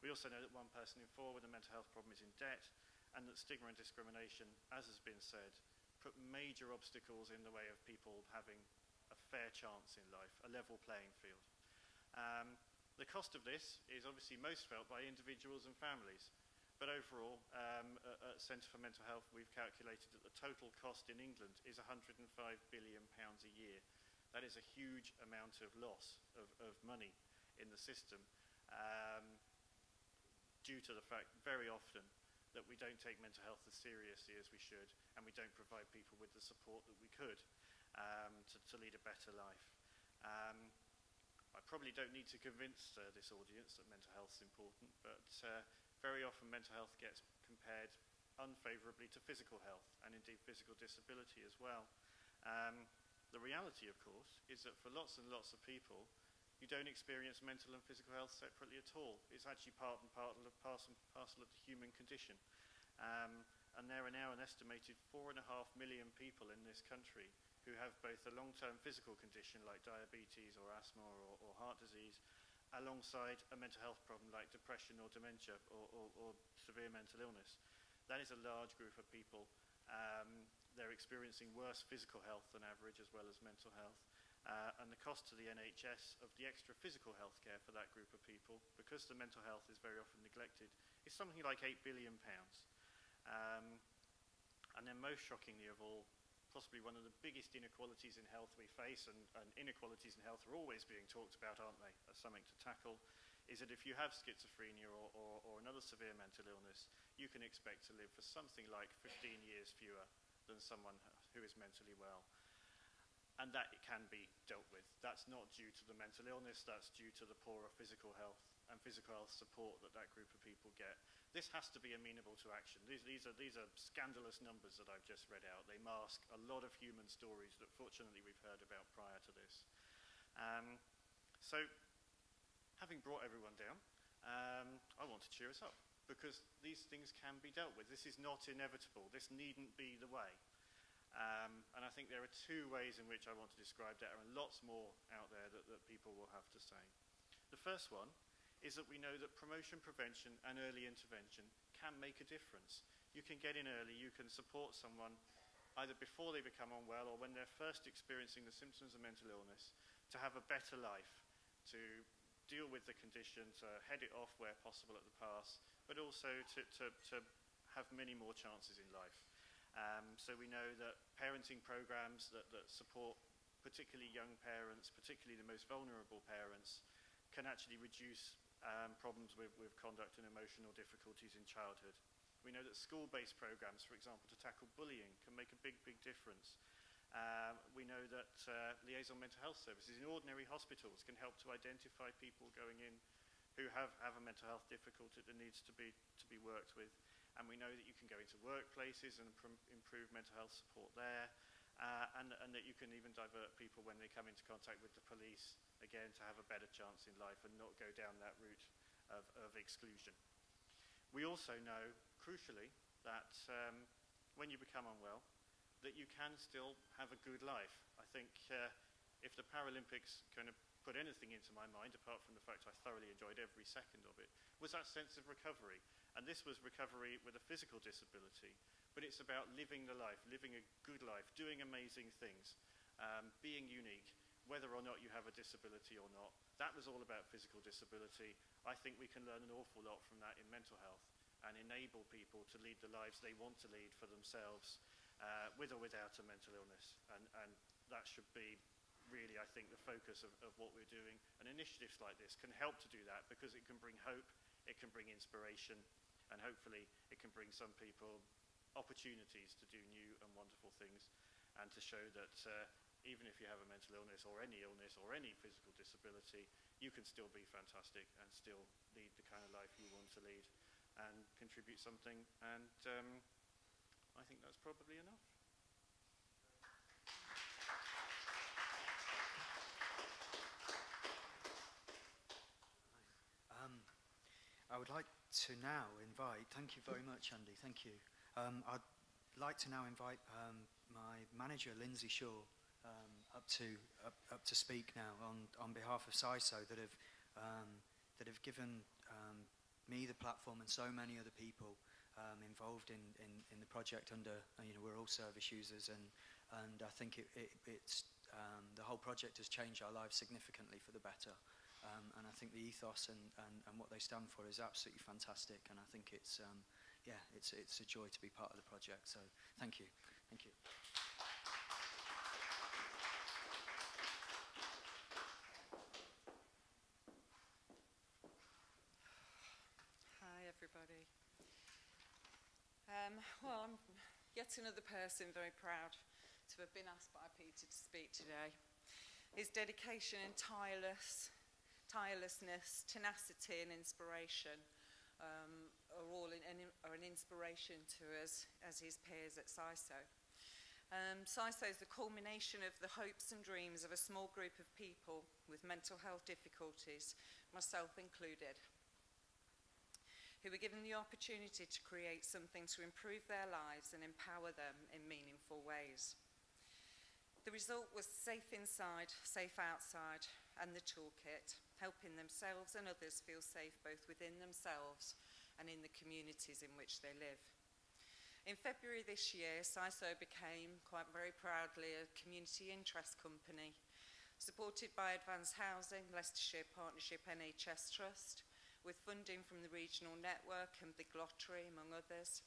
We also know that 1 person in 4 with a mental health problem is in debt, and that stigma and discrimination, as has been said, put major obstacles in the way of people having a fair chance in life, a level playing field. The cost of this is obviously most felt by individuals and families, but overall, at Centre for Mental Health, we've calculated that the total cost in England is £105 billion a year. That is a huge amount of loss of money in the system, due to the fact very often that we don't take mental health as seriously as we should, and we don't provide people with the support that we could to lead a better life. I probably don't need to convince this audience that mental health is important, but very often mental health gets compared unfavourably to physical health, and indeed physical disability as well. The reality, of course, is that for lots and lots of people, you don't experience mental and physical health separately at all. It's actually part and parcel of the human condition. And there are now an estimated 4.5 million people in this country who have both a long-term physical condition like diabetes or asthma or heart disease, alongside a mental health problem like depression or dementia or severe mental illness. That is a large group of people. They're experiencing worse physical health than average, as well as mental health. and the cost to the NHS of the extra physical health care for that group of people, because the mental health is very often neglected, is something like £8 billion. And then most shockingly of all, possibly one of the biggest inequalities in health we face, and inequalities in health are always being talked about, aren't they, as something to tackle, is that if you have schizophrenia or another severe mental illness, you can expect to live for something like 15 years fewer than someone who is mentally well. And that it can be dealt with. That's not due to the mental illness, that's due to the poorer physical health and physical health support that that group of people get. This has to be amenable to action. These are scandalous numbers that I've just read out. They mask a lot of human stories that fortunately we've heard about prior to this. So, having brought everyone down, I want to cheer us up, because these things can be dealt with. This is not inevitable. This needn't be the way. And I think there are two ways in which I want to describe that, and lots more out there that people will have to say. The first one is that we know that promotion, prevention, and early intervention can make a difference. You can get in early, you can support someone either before they become unwell or when they're first experiencing the symptoms of mental illness, to have a better life, to deal with the condition, to head it off where possible at the pass, but also to have many more chances in life. So we know that parenting programs that support particularly young parents, particularly the most vulnerable parents, can actually reduce problems with conduct and emotional difficulties in childhood. We know that school-based programs, for example, to tackle bullying can make a big, big difference. We know that liaison mental health services in ordinary hospitals can help to identify people going in who have a mental health difficulty that needs to be worked with. And we know that you can go into workplaces and improve mental health support there, and that you can even divert people when they come into contact with the police, again, to have a better chance in life and not go down that route of exclusion. We also know, crucially, that when you become unwell, that you can still have a good life. I think if the Paralympics kind of put anything into my mind, apart from the fact I thoroughly enjoyed every second of it, was that sense of recovery. And this was recovery with a physical disability, but it's about living the life, living a good life, doing amazing things, being unique, whether or not you have a disability or not. That was all about physical disability. I think we can learn an awful lot from that in mental health and enable people to lead the lives they want to lead for themselves, with or without a mental illness. And that should be really, I think, the focus of what we're doing. And initiatives like this can help to do that, because it can bring hope, it can bring inspiration, and hopefully it can bring some people opportunities to do new and wonderful things, and to show that even if you have a mental illness or any physical disability, you can still be fantastic and still lead the kind of life you want to lead and contribute something. And I think that's probably enough. I would like to now invite, thank you very much, Andy, thank you. I'd like to now invite my manager, Lindsay Shaw, up to speak now on behalf of CISO, that have given me the platform and so many other people involved in the project under, we're all service users, and I think it's the whole project has changed our lives significantly for the better. And I think the ethos and what they stand for is absolutely fantastic, and I think it's a joy to be part of the project. So thank you. Hi everybody. Well, I'm yet another person very proud to have been asked by Peter to speak today. His dedication and tirelessness, tenacity and inspiration are an inspiration to us as his peers at CISO. CISO is the culmination of the hopes and dreams of a small group of people with mental health difficulties, myself included, who were given the opportunity to create something to improve their lives and empower them in meaningful ways. The result was safe inside, safe outside, and the toolkit, helping themselves and others feel safe both within themselves and in the communities in which they live. In February this year, CISO became, quite very proudly, a community interest company. supported by Advanced Housing, Leicestershire Partnership NHS Trust, with funding from the Regional Network and Big Lottery, among others.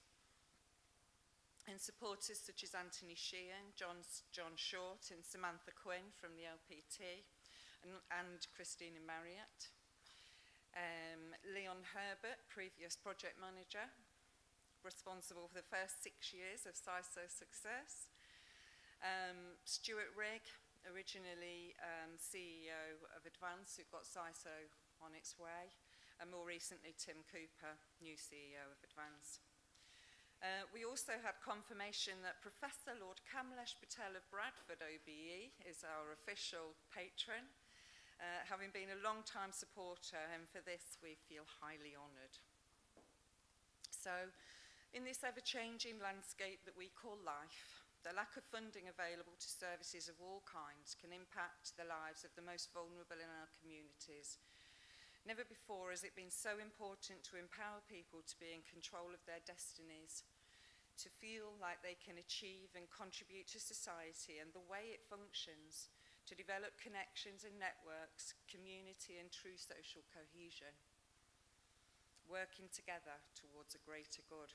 And supporters such as Anthony Sheehan, John Short and Samantha Quinn from the LPT, and Christina Marriott. Leon Herbert, previous project manager, responsible for the first 6 years of CISO success. Stuart Rigg, originally CEO of Advance, who got CISO on its way, and more recently Tim Cooper, new CEO of Advance. We also had confirmation that Professor Lord Kamlesh Patel of Bradford OBE is our official patron, having been a long-time supporter, and for this we feel highly honoured. So, in this ever-changing landscape that we call life, the lack of funding available to services of all kinds can impact the lives of the most vulnerable in our communities. Never before has it been so important to empower people to be in control of their destinies, to feel like they can achieve and contribute to society and the way it functions, to develop connections and networks, community and true social cohesion, working together towards a greater good.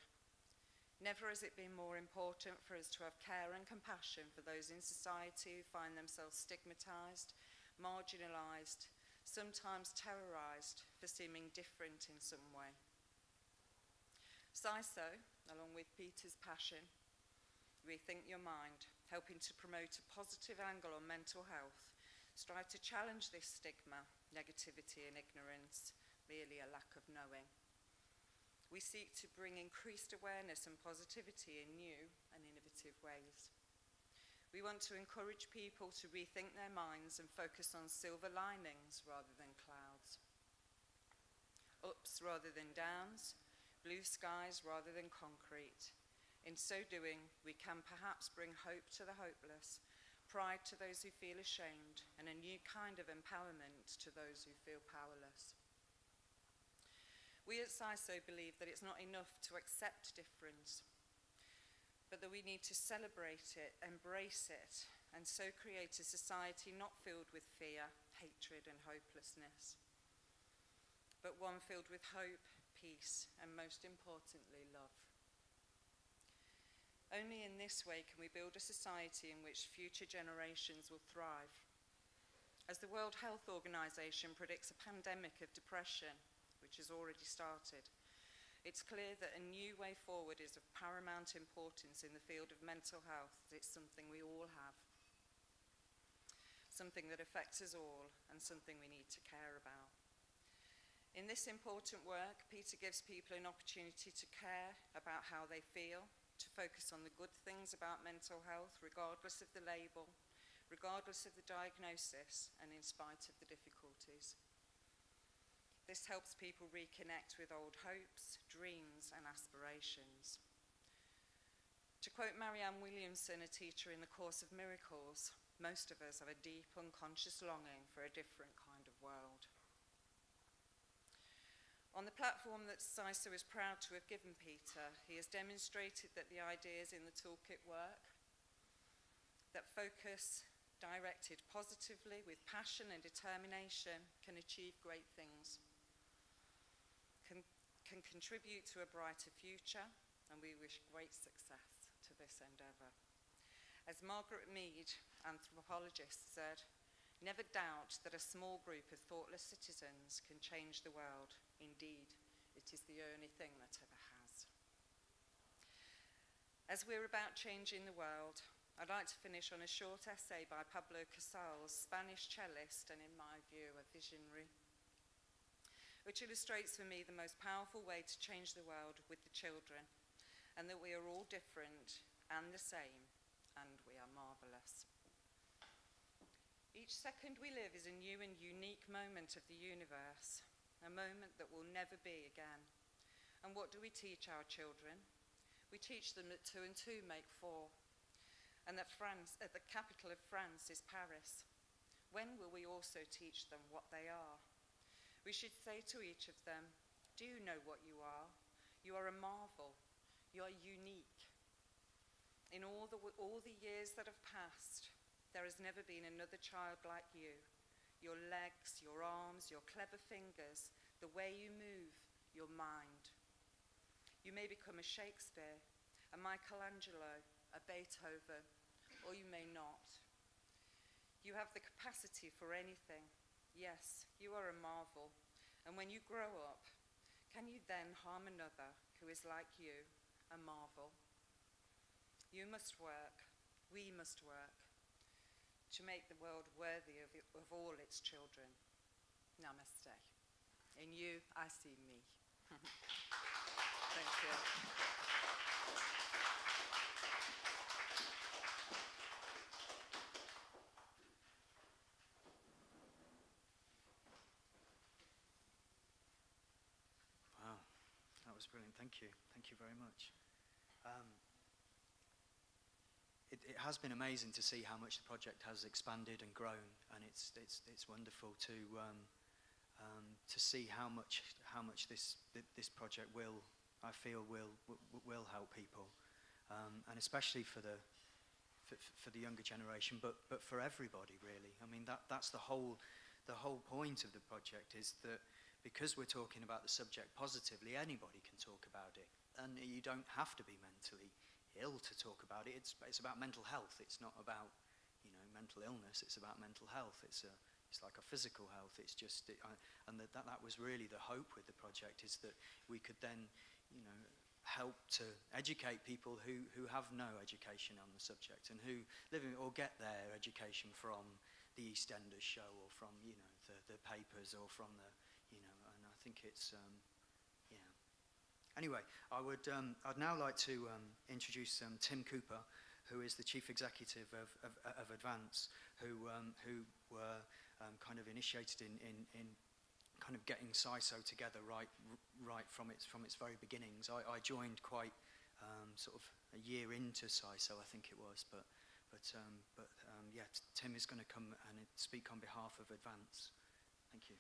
Never has it been more important for us to have care and compassion for those in society who find themselves stigmatised, marginalised, sometimes terrorised for seeming different in some way. CISO, along with Peter's passion, Rethink Your Mind, helping to promote a positive angle on mental health, strive to challenge this stigma, negativity and ignorance, merely a lack of knowing. We seek to bring increased awareness and positivity in new and innovative ways. We want to encourage people to rethink their minds and focus on silver linings rather than clouds, ups rather than downs, blue skies rather than concrete. In so doing, we can perhaps bring hope to the hopeless, pride to those who feel ashamed, and a new kind of empowerment to those who feel powerless. We at CISO believe that it's not enough to accept difference, but that we need to celebrate it, embrace it, and so create a society not filled with fear, hatred, and hopelessness, but one filled with hope, peace, and most importantly, love. Only in this way can we build a society in which future generations will thrive. As the World Health Organization predicts a pandemic of depression, which has already started, it's clear that a new way forward is of paramount importance in the field of mental health. It's something we all have, something that affects us all, and something we need to care about. In this important work, Peter gives people an opportunity to care about how they feel, to focus on the good things about mental health, regardless of the label, regardless of the diagnosis, and in spite of the difficulties. This helps people reconnect with old hopes, dreams, and aspirations. To quote Marianne Williamson, a teacher in the Course of Miracles, most of us have a deep unconscious longing for a different kind of world. On the platform that CISO is proud to have given Peter, he has demonstrated that the ideas in the toolkit work, that focus directed positively with passion and determination can achieve great things, can contribute to a brighter future, and we wish great success to this endeavour. As Margaret Mead, anthropologist, said, "Never doubt that a small group of thoughtless citizens can change the world. Indeed, it is the only thing that ever has." As we're about changing the world, I'd like to finish on a short essay by Pablo Casals, Spanish cellist and, in my view, a visionary, which illustrates for me the most powerful way to change the world with the children, and that we are all different and the same, and we are marvellous. Each second we live is a new and unique moment of the universe, a moment that will never be again. And what do we teach our children? We teach them that 2 and 2 make 4, and that the capital of France is Paris. When will we also teach them what they are? We should say to each of them, "Do you know what you are? You are a marvel. You are unique. In all the years that have passed, There has never been another child like you. Your legs, your arms, your clever fingers, the way you move, your mind. You may become a Shakespeare, a Michelangelo, a Beethoven, or you may not. You have the capacity for anything. Yes, you are a marvel. And when you grow up, can you then harm another who is like you, a marvel? You must work, we must work, to make the world worthy of all its children. Namaste. In you, I see me. Thank you. Wow, that was brilliant. Thank you. Thank you very much. It has been amazing to see how much the project has expanded and grown, and it's wonderful to see how much this project will help people, and especially for the younger generation, but for everybody really. I mean that's the whole point of the project, is that because we're talking about the subject positively, anybody can talk about it, and you don't have to be mentally ill to talk about it. It's about mental health. It's not about mental illness. It's about mental health. It's like a physical health. It's just and that was really the hope with the project, is that we could then help to educate people who have no education on the subject, and who live in, or get their education from the EastEnders show, or from the papers, or from the and I think it's Anyway, I'd now like to introduce Tim Cooper, who is the Chief Executive of Advance, who were kind of initiated in kind of getting CISO together right from its very beginnings. I joined quite sort of a year into CISO, I think it was, but yeah, Tim is going to come and speak on behalf of Advance. Thank you.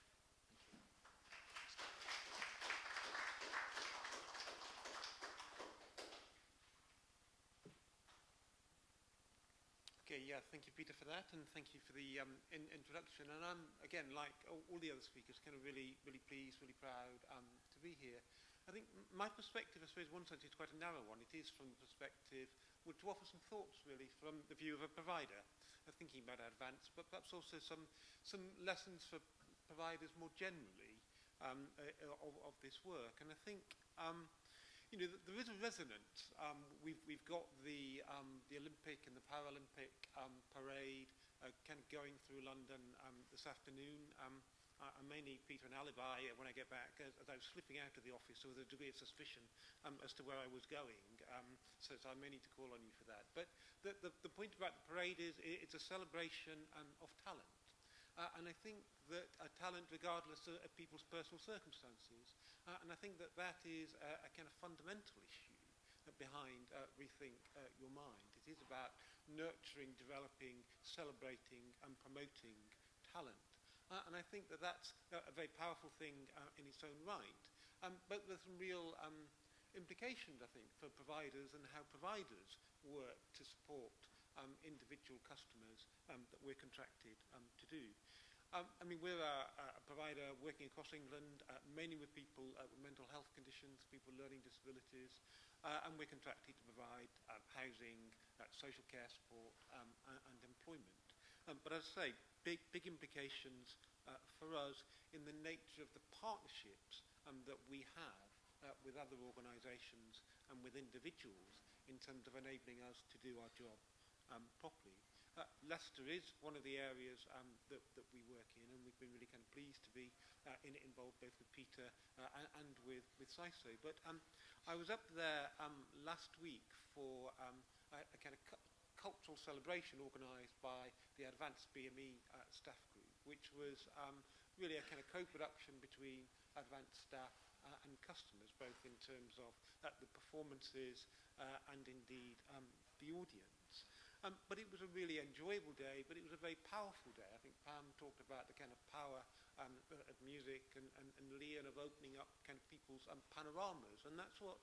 Okay, yeah, thank you, Peter, for that, and thank you for the introduction. And I'm, again, like all the other speakers, kind of really pleased, really proud to be here. I think my perspective, I suppose, one sense is quite a narrow one. It is from the perspective, to offer some thoughts, really, from the view of a provider, thinking about Advance, but perhaps also some lessons for providers more generally of this work. And I think there is a resonance. We've got the Olympic and the Paralympic parade kind of going through London this afternoon. I may need, Peter, an alibi when I get back, as I was slipping out of the office with a degree of suspicion as to where I was going. So I may need to call on you for that. But the point about the parade is it's a celebration of talent. And I think that talent, regardless of people's personal circumstances, and I think that is a kind of fundamental issue behind Rethink Your Mind. It is about nurturing, developing, celebrating and promoting talent. And I think that's a very powerful thing in its own right. But there's some real implications, I think, for providers and how providers work to support individual customers that we're contracted to do. I mean, we're a provider working across England, mainly with people with mental health conditions, people with learning disabilities, and we're contracted to provide housing, social care support, and employment. But as I say, big implications for us in the nature of the partnerships that we have with other organisations and with individuals in terms of enabling us to do our job properly. Leicester is one of the areas that we work in, and we've been really kind of pleased to be involved both with Peter and with CISO. But I was up there last week for a kind of cultural celebration organised by the Advanced BME staff group, which was really a kind of co-production between Advanced staff and customers, both in terms of the performances and indeed the audience. But it was a really enjoyable day, but it was a very powerful day. I think Pam talked about the kind of power of music, and Leon of opening up kind of people's panoramas, and that's what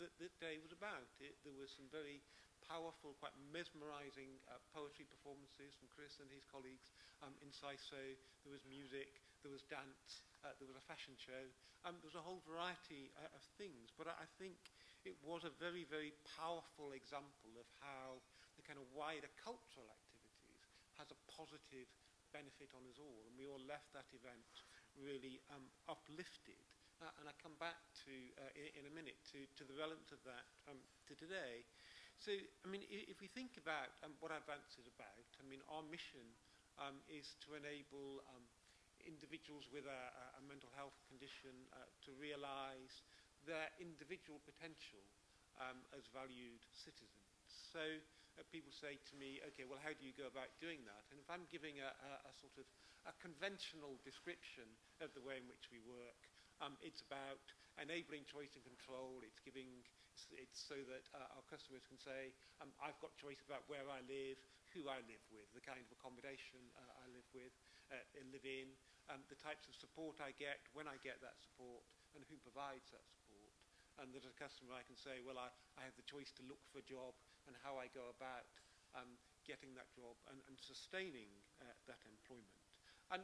the day was about. There were some very powerful, quite mesmerising poetry performances from Chris and his colleagues in CISO. There was music, there was dance, there was a fashion show. There was a whole variety of things, but I think it was a very, very powerful example of how the kind of wider cultural activities has a positive benefit on us all, and we all left that event really uplifted. And I come back to, in a minute, to the relevance of that to today. So, I mean, if we think about what Advance is about, I mean, our mission is to enable individuals with a mental health condition to realise their individual potential as valued citizens. So people say to me, okay, well, how do you go about doing that? And if I'm giving a sort of a conventional description of the way in which we work, it's about enabling choice and control. It's so that our customers can say, I've got choice about where I live, who I live with, the kind of accommodation I live with, live in, the types of support I get, when I get that support, and who provides that support. And that as a customer I can say, well, I have the choice to look for a job and how I go about getting that job and sustaining that employment. And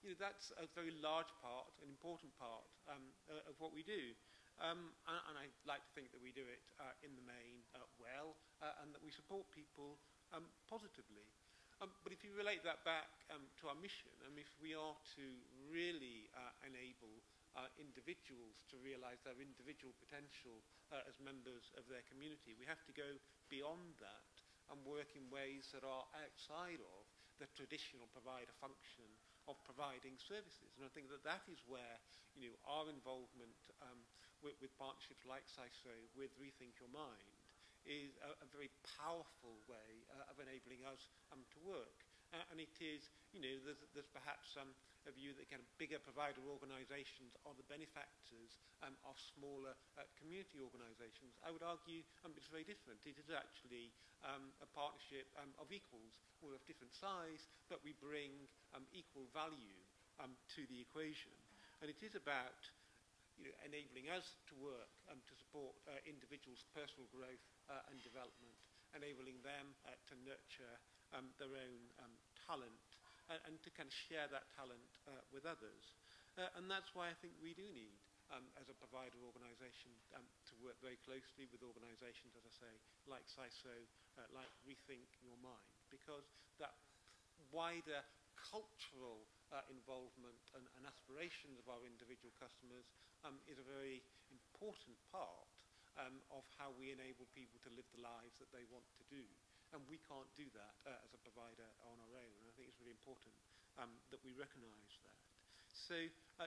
you know, that's a very large part, an important part of what we do. And I like to think that we do it in the main well, and that we support people positively. But if you relate that back to our mission, if we are to really enable individuals to realise their individual potential as members of their community, we have to go beyond that and work in ways that are outside of the traditional provider function of providing services. And I think that that is where, you know, our involvement with partnerships like CISO, with Rethink Your Mind, is a very powerful way of enabling us to work. And it is, you know, there's perhaps a view that kind of bigger provider organisations are the benefactors of smaller community organisations. I would argue it's very different. It is actually a partnership of equals, all of different size, but we bring equal value to the equation. And it is about, you know, enabling us to work to support individuals' personal growth and development, enabling them to nurture their own talent and to kind of share that talent with others. And that's why I think we do need, as a provider organisation, to work very closely with organisations, as I say, like CISO, like Rethink Your Mind, because that wider cultural involvement and aspirations of our individual customers is a very important part of how we enable people to live the lives that they want to do. And we can't do that as a provider on our own. And I think it's really important that we recognise that. So,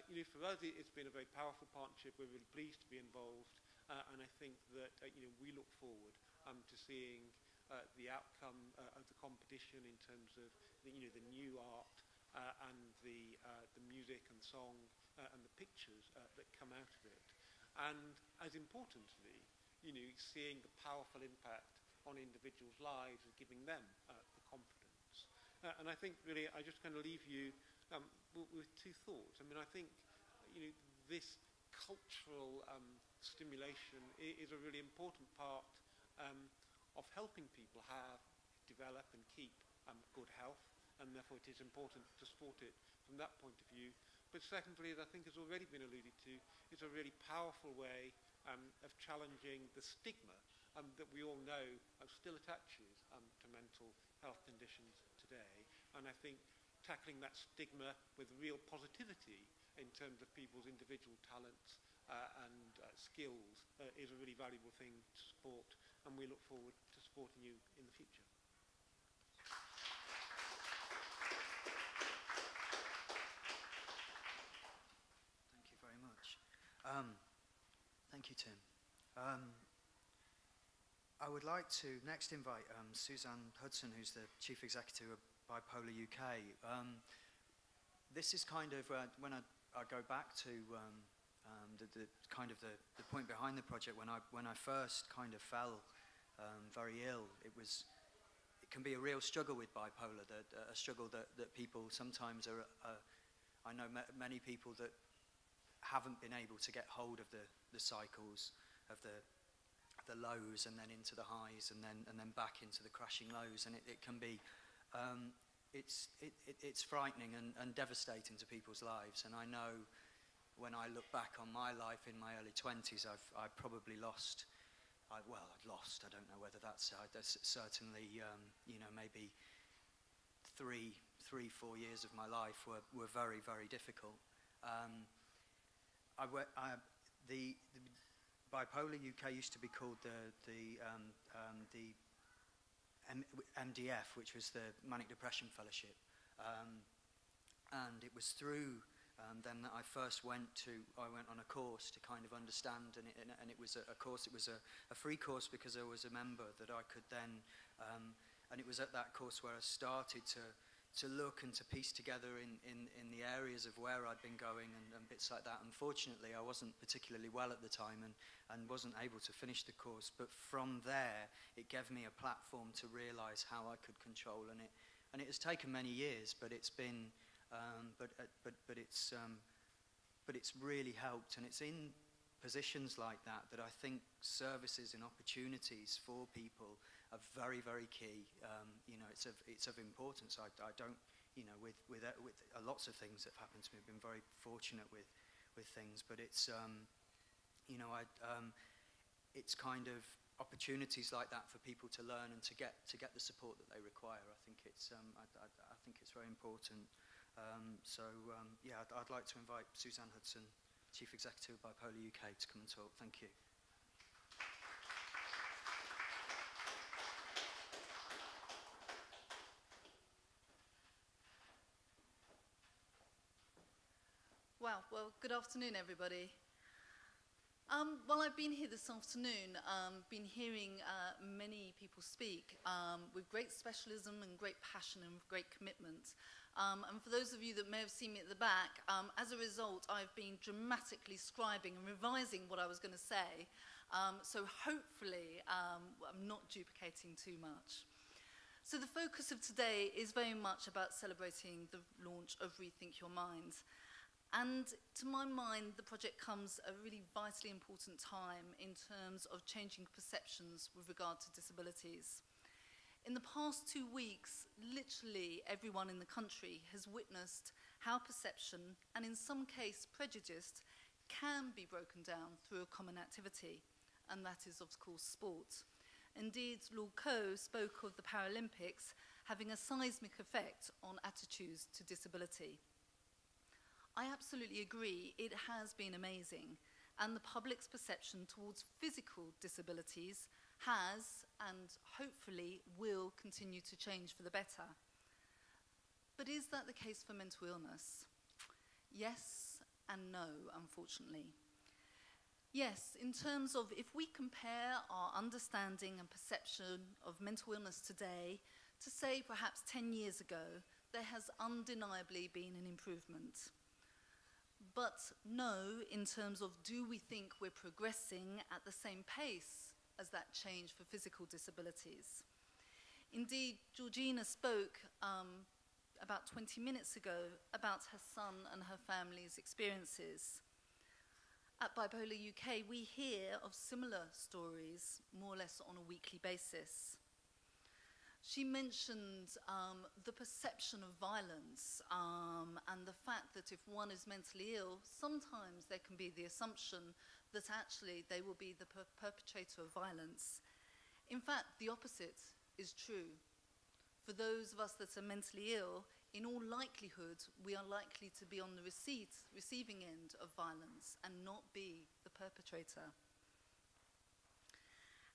you know, for us, it's been a very powerful partnership. We're really pleased to be involved. And I think that, you know, we look forward to seeing the outcome of the competition in terms of, the new art and the music and song and the pictures that come out of it. And as importantly, you know, seeing the powerful impact on individuals' lives and giving them the confidence. And I think really I just kind of leave you with two thoughts. I mean, I think, you know, this cultural stimulation is a really important part of helping people develop and keep good health, and therefore it is important to support it from that point of view. But secondly, as I think has already been alluded to, it's a really powerful way of challenging the stigma that we all know still attaches to mental health conditions today. And I think tackling that stigma with real positivity in terms of people's individual talents and skills is a really valuable thing to support, and we look forward to supporting you in the future. Thank you very much. Thank you, Tim. I would like to next invite Suzanne Hudson, who's the Chief Executive of Bipolar UK. This is kind of, when I go back to the point behind the project, when I first kind of fell very ill, it can be a real struggle with bipolar, a struggle that people sometimes are, I know many people that haven't been able to get hold of the cycles of the lows and then into the highs and then back into the crashing lows, and it can be it's frightening and devastating to people's lives. And I know when I look back on my life in my early 20s, I probably lost. I'd lost. I don't know whether that's certainly maybe 3-4 years of my life were very, very difficult. The bipolar UK used to be called the MDF, which was the Manic Depression Fellowship, and it was through then that I first went on a course to kind of understand, and it was a course. It was a free course because I was a member that I could then, and it was at that course where I started to look and to piece together in the areas of where I'd been going and bits like that. Unfortunately, I wasn't particularly well at the time and wasn't able to finish the course. But from there, it gave me a platform to realise how I could control, and it has taken many years, but it's been, but it's really helped, and it's in positions like that I think services and opportunities for people are very, very key. It's of importance. I don't, with lots of things that have happened to me, I've been very fortunate with things, but it's, it's kind of opportunities like that for people to learn and to get the support that they require. I think it's, I think it's very important. I'd like to invite Suzanne Hudson, Chief Executive of Bipolar UK, to come and talk. Thank you. Well, good afternoon, everybody. Well, I've been here this afternoon, been hearing many people speak with great specialism and great passion and great commitment. And for those of you that may have seen me at the back, as a result, I've been dramatically scribing and revising what I was going to say. So hopefully I'm not duplicating too much. So the focus of today is very much about celebrating the launch of Rethink Your Mind. And to my mind, the project comes at a really vitally important time in terms of changing perceptions with regard to disabilities. In the past 2 weeks, literally everyone in the country has witnessed how perception, and in some case prejudice, can be broken down through a common activity, and that is, of course, sport. Indeed, Lord Coe spoke of the Paralympics having a seismic effect on attitudes to disability. I absolutely agree, it has been amazing, and the public's perception towards physical disabilities has, and hopefully will, continue to change for the better. But is that the case for mental illness? Yes and no, unfortunately. Yes, in terms of if we compare our understanding and perception of mental illness today to, say, perhaps 10 years ago, there has undeniably been an improvement. But no, in terms of do we think we're progressing at the same pace as that change for physical disabilities? Indeed, Georgina spoke about 20 minutes ago about her son and her family's experiences. At Bipolar UK, we hear of similar stories more or less on a weekly basis. She mentioned the perception of violence and the fact that if one is mentally ill, sometimes there can be the assumption that actually they will be the perpetrator of violence. In fact, the opposite is true. For those of us that are mentally ill, in all likelihood, we are likely to be on the receiving end of violence and not be the perpetrator.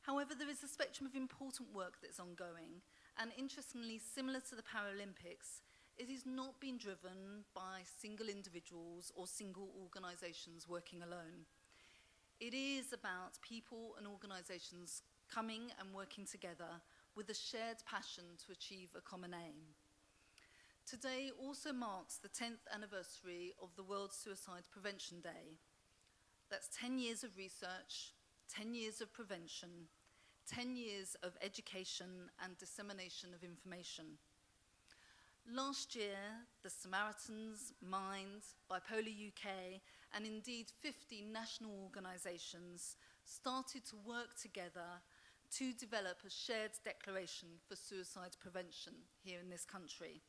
However, there is a spectrum of important work that's ongoing, and interestingly, similar to the Paralympics, it is not being driven by single individuals or single organisations working alone. It is about people and organisations coming and working together with a shared passion to achieve a common aim. Today also marks the 10th anniversary of the World Suicide Prevention Day. That's 10 years of research, 10 years of prevention, 10 years of education and dissemination of information. Last year, the Samaritans, Mind, Bipolar UK, and indeed 50 national organisations started to work together to develop a shared declaration for suicide prevention here in this country.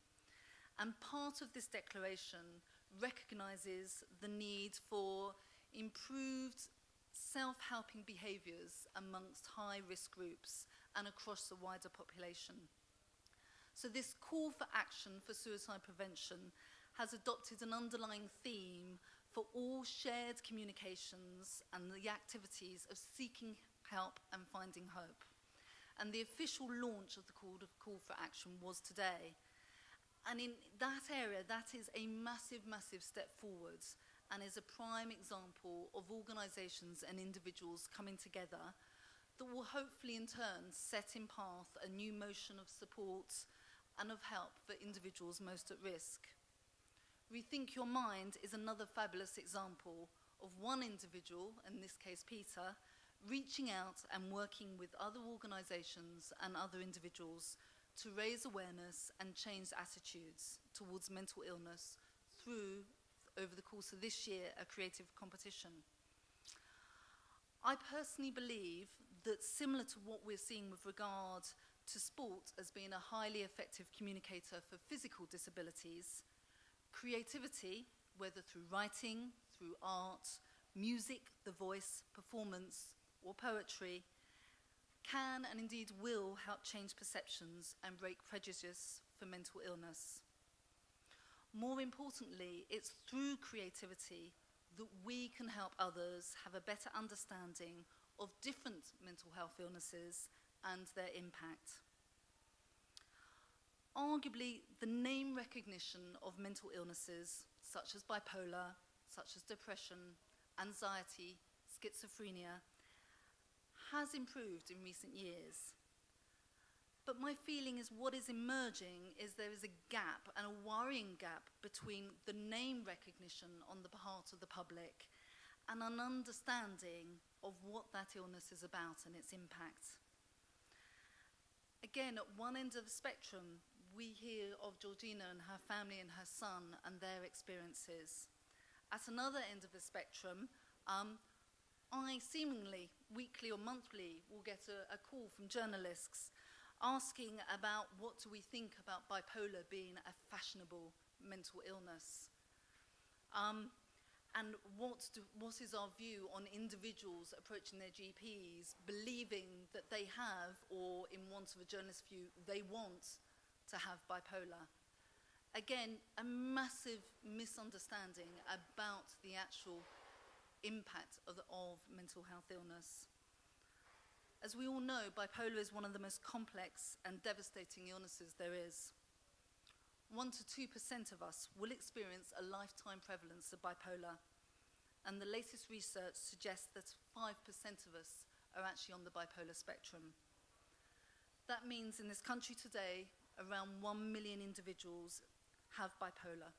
And part of this declaration recognises the need for improved self-helping behaviours amongst high-risk groups and across the wider population. So this call for action for suicide prevention has adopted an underlying theme for all shared communications and the activities of seeking help and finding hope. And the official launch of the call for action was today. And in that area, that is a massive, massive step forwards and is a prime example of organisations and individuals coming together that will hopefully in turn set in path a new motion of support and of help for individuals most at risk. Rethink Your Mind is another fabulous example of one individual, in this case Peter, reaching out and working with other organisations and other individuals to raise awareness and change attitudes towards mental illness through, over the course of this year, a creative competition. I personally believe that similar to what we're seeing with regard to sport as being a highly effective communicator for physical disabilities, creativity, whether through writing, through art, music, the voice, performance, or poetry, can and indeed will help change perceptions and break prejudice for mental illness. More importantly, it's through creativity that we can help others have a better understanding of different mental health illnesses and their impact. Arguably, the name recognition of mental illnesses, such as bipolar, such as depression, anxiety, schizophrenia, has improved in recent years. But my feeling is what is emerging is there is a gap, and a worrying gap, between the name recognition on the part of the public and an understanding of what that illness is about and its impact. Again, at one end of the spectrum, we hear of Georgina and her family and her son and their experiences. At another end of the spectrum, I seemingly weekly or monthly will get a call from journalists asking about what do we think about bipolar being a fashionable mental illness. And what is our view on individuals approaching their GPs, believing that they have, or in want of a journalist view, they want to have bipolar. Again, a massive misunderstanding about the actual impact of mental health illness. As we all know, bipolar is one of the most complex and devastating illnesses there is. 1 to 2% of us will experience a lifetime prevalence of bipolar, and the latest research suggests that 5% of us are actually on the bipolar spectrum. That means in this country today, around 1 million individuals have bipolar,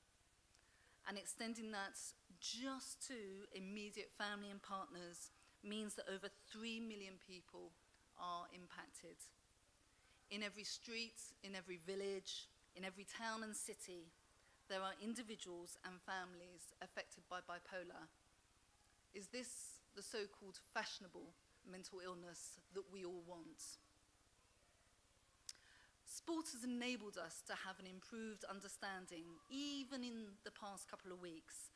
and extending that just to immediate family and partners means that over 3 million people are impacted. In every street, in every village, in every town and city, there are individuals and families affected by bipolar. Is this the so-called fashionable mental illness that we all want? Sport has enabled us to have an improved understanding, even in the past couple of weeks,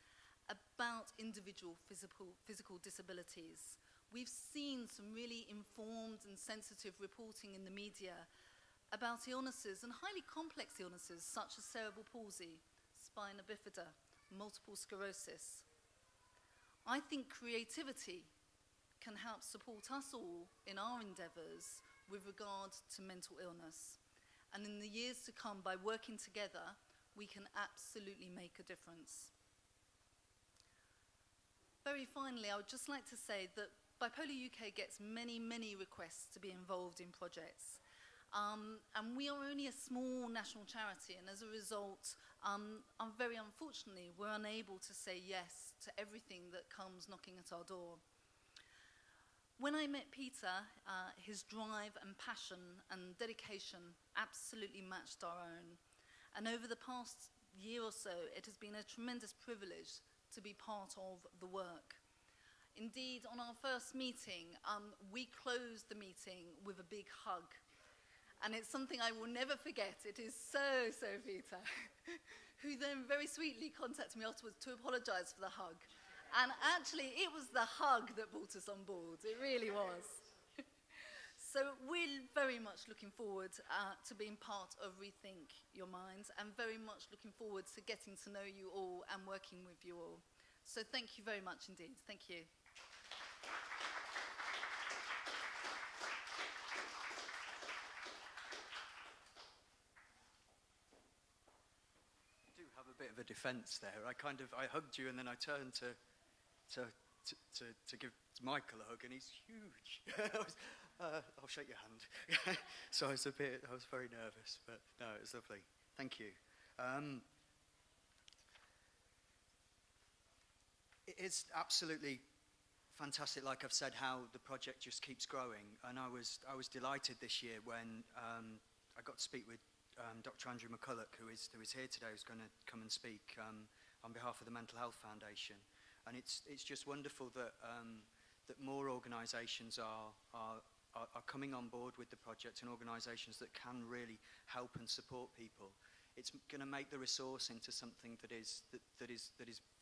about individual physical disabilities. We've seen some really informed and sensitive reporting in the media about illnesses, and highly complex illnesses, such as cerebral palsy, spina bifida, multiple sclerosis. I think creativity can help support us all in our endeavours with regard to mental illness. And in the years to come, by working together, we can absolutely make a difference. Very finally, I would just like to say that Bipolar UK gets many, many requests to be involved in projects. And we are only a small national charity, and as a result, very unfortunately, we're unable to say yes to everything that comes knocking at our door. When I met Peter, his drive and passion and dedication absolutely matched our own. And over the past year or so, it has been a tremendous privilege to be part of the work. Indeed, on our first meeting, we closed the meeting with a big hug. And it's something I will never forget. It is so Vita, who then very sweetly contacted me afterwards to apologise for the hug. And actually, it was the hug that brought us on board. It really was. So we're very much looking forward to being part of Rethink Your Minds, and very much looking forward to getting to know you all and working with you all. So thank you very much indeed. Thank you. Bit of a defence there. I hugged you and then I turned to give Michael a hug, and he's huge. I'll shake your hand. So I was very nervous, but no, it was lovely. Thank you. It is absolutely fantastic, like I've said, how the project just keeps growing, and I was delighted this year when I got to speak with Dr. Andrew McCulloch, who is here today, who's going to come and speak on behalf of the Mental Health Foundation. And it's just wonderful that that more organisations are coming on board with the project, and organisations that can really help and support people. It's going to make the resource into something that is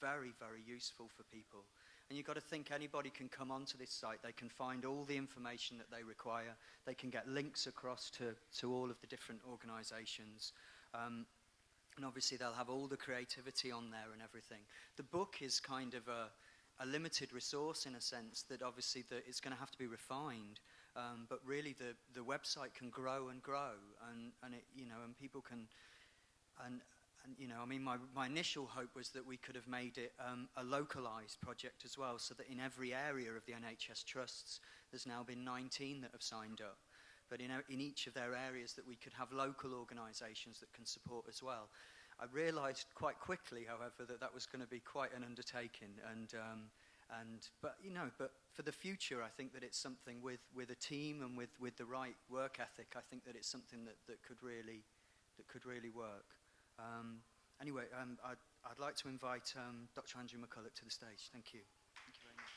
very, very useful for people. And you've got to think anybody can come onto this site, they can find all the information that they require, they can get links across to all of the different organisations. And obviously they'll have all the creativity on there and everything. The book is kind of a limited resource in a sense, that obviously it's going to have to be refined. But really the website can grow and grow, and it, you know, and people can, and you know, I mean, my initial hope was that we could have made it a localised project as well, so that in every area of the NHS trusts, there's now been 19 that have signed up. But in each of their areas, that we could have local organisations that can support as well. I realised quite quickly, however, that was going to be quite an undertaking, but for the future, I think that it's something with a team and with the right work ethic. I think that it's something that could really work. Anyway, I'd like to invite Dr. Andrew McCulloch to the stage. Thank you. Thank you very much.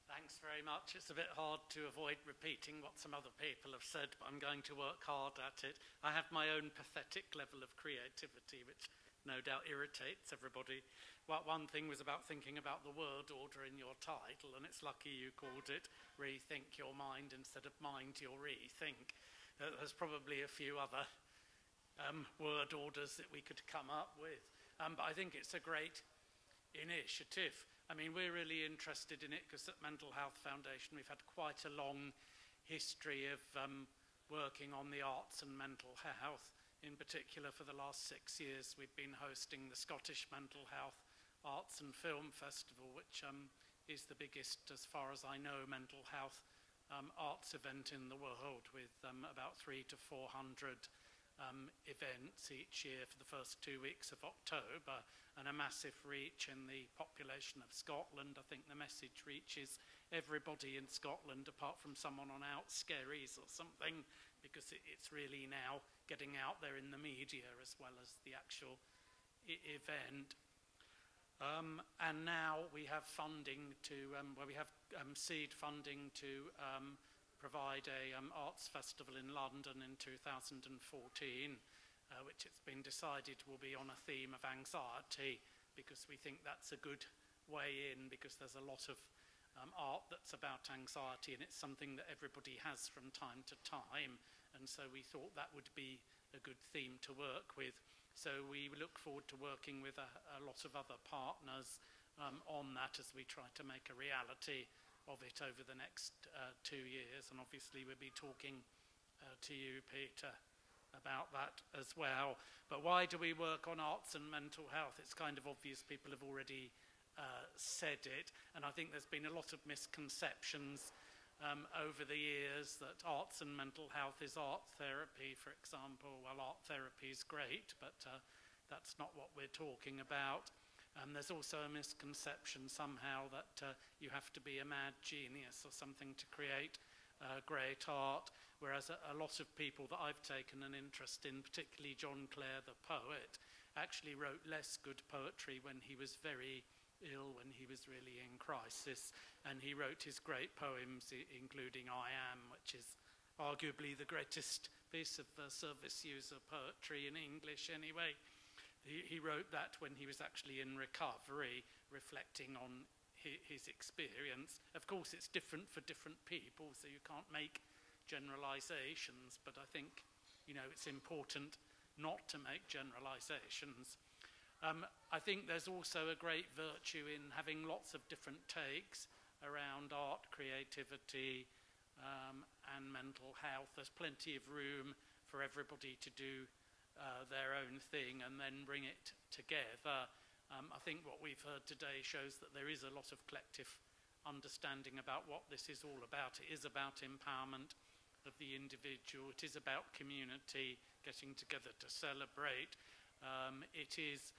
Thanks very much. It's a bit hard to avoid repeating what some other people have said, but I'm going to work hard at it. I have my own pathetic level of creativity, which no doubt irritates everybody. One thing was about thinking about the word order in your title, and it's lucky you called it Rethink Your Mind instead of Mind Your Rethink. There's probably a few other word orders that we could come up with, but I think it's a great initiative. I mean, we're really interested in it because at Mental Health Foundation we've had quite a long history of working on the arts and mental health. In particular, for the last 6 years, we've been hosting the Scottish Mental Health Arts and Film Festival, which is the biggest, as far as I know, mental health arts event in the world, with about 300 to 400 events each year for the first 2 weeks of October, and a massive reach in the population of Scotland. I think the message reaches everybody in Scotland apart from someone on Outscaries or something, because it's really now getting out there in the media as well as the actual event. And now we have funding to, we have seed funding to provide a arts festival in London in 2014, which it's been decided will be on a theme of anxiety, because we think that's a good way in, because there's a lot of art that's about anxiety, and it's something that everybody has from time to time, and so we thought that would be a good theme to work with. So we look forward to working with a lot of other partners on that as we try to make a reality of it over the next 2 years, and obviously we'll be talking to you, Peter, about that as well. But why do we work on arts and mental health? It's kind of obvious, people have already said it, and I think there's been a lot of misconceptions over the years that arts and mental health is art therapy, for example. Well, art therapy is great, but that's not what we're talking about. There's also a misconception somehow that you have to be a mad genius or something to create great art, whereas a lot of people that I've taken an interest in, particularly John Clare the poet, actually wrote less good poetry when he was very ill, when he was really in crisis, and he wrote his great poems, including I Am, which is arguably the greatest piece of service user poetry in English anyway. He wrote that when he was actually in recovery, reflecting on his experience. Of course, it's different for different people, so you can't make generalizations, but I think, you know, it's important not to make generalizations. I think there's also a great virtue in having lots of different takes around art, creativity, and mental health. There's plenty of room for everybody to do their own thing and then bring it together. I think what we've heard today shows that there is a lot of collective understanding about what this is all about. It is about empowerment of the individual. It is about community getting together to celebrate. It is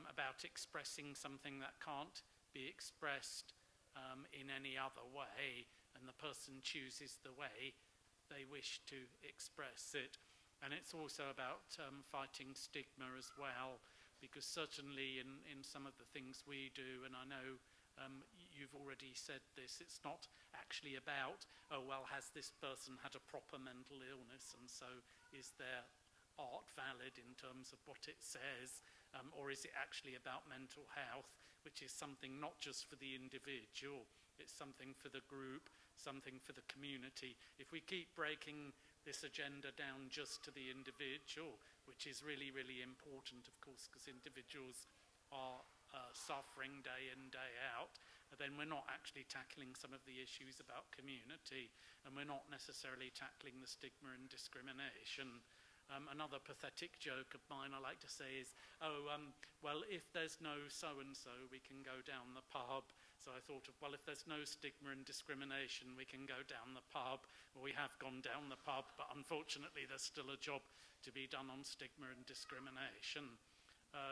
about expressing something that can't be expressed in any other way, and the person chooses the way they wish to express it. And it's also about fighting stigma as well, because certainly in some of the things we do, and I know you've already said this, it's not actually about, oh, well, has this person had a proper mental illness, and so is their art valid in terms of what it says, or is it actually about mental health, which is something not just for the individual, it's something for the group, something for the community. If we keep breaking this agenda down just to the individual, which is really, really important, of course, because individuals are suffering day in, day out, then we're not actually tackling some of the issues about community, and we're not necessarily tackling the stigma and discrimination. Another pathetic joke of mine I like to say is, oh, well, if there's no so-and-so, we can go down the pub. So I thought of, well, if there's no stigma and discrimination, we can go down the pub. Well, we have gone down the pub, but unfortunately there's still a job to be done on stigma and discrimination.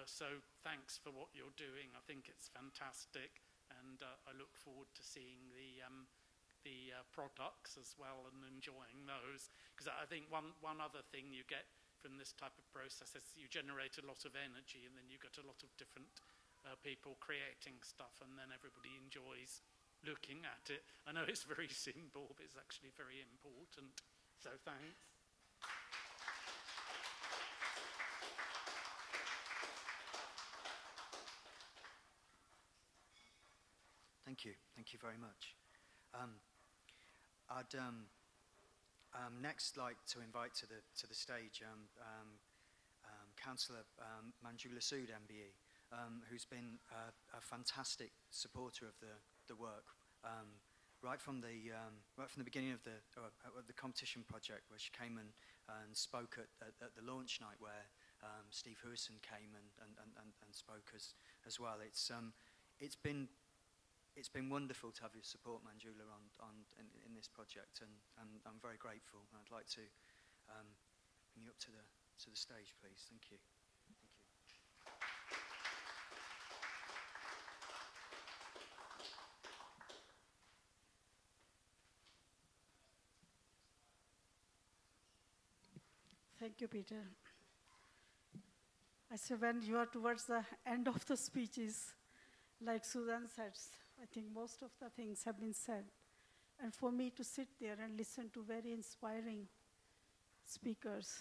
So thanks for what you're doing. I think it's fantastic, and I look forward to seeing the products as well and enjoying those. Because I think one other thing you get from this type of process is you generate a lot of energy, and then you get a lot of different people creating stuff, and then everybody enjoys looking at it. I know it's very simple, but it's actually very important. So thanks. Thank you very much. I'd next like to invite to the stage Councillor Manjula Sood MBE, who's been a fantastic supporter of the work right from the beginning of the competition project, where she came and spoke at the launch night, where Steve Hewison came and spoke as well. It's been wonderful to have your support, Manjula, in this project, and I'm very grateful. I'd like to bring you up to the stage, please. Thank you. Thank you, Peter. I say when you are towards the end of the speeches, like Susan said, I think most of the things have been said. And for me to sit there and listen to very inspiring speakers,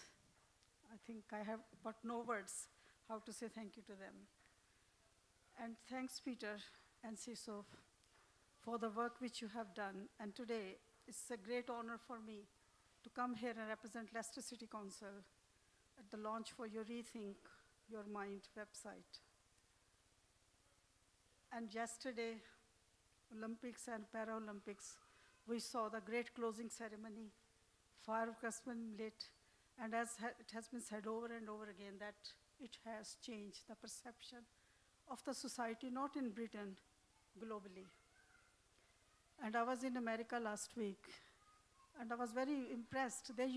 I think I have got no words how to say thank you to them. And thanks, Peter and Siso, for the work which you have done. And today, it's a great honor for me to come here and represent Leicester City Council at the launch for your Rethink Your Mind website. And yesterday, Olympics and Paralympics, we saw the great closing ceremony, fireworks been lit, and as it has been said over and over again, that it has changed the perception of the society, not in Britain, globally. And I was in America last week, and I was very impressed. They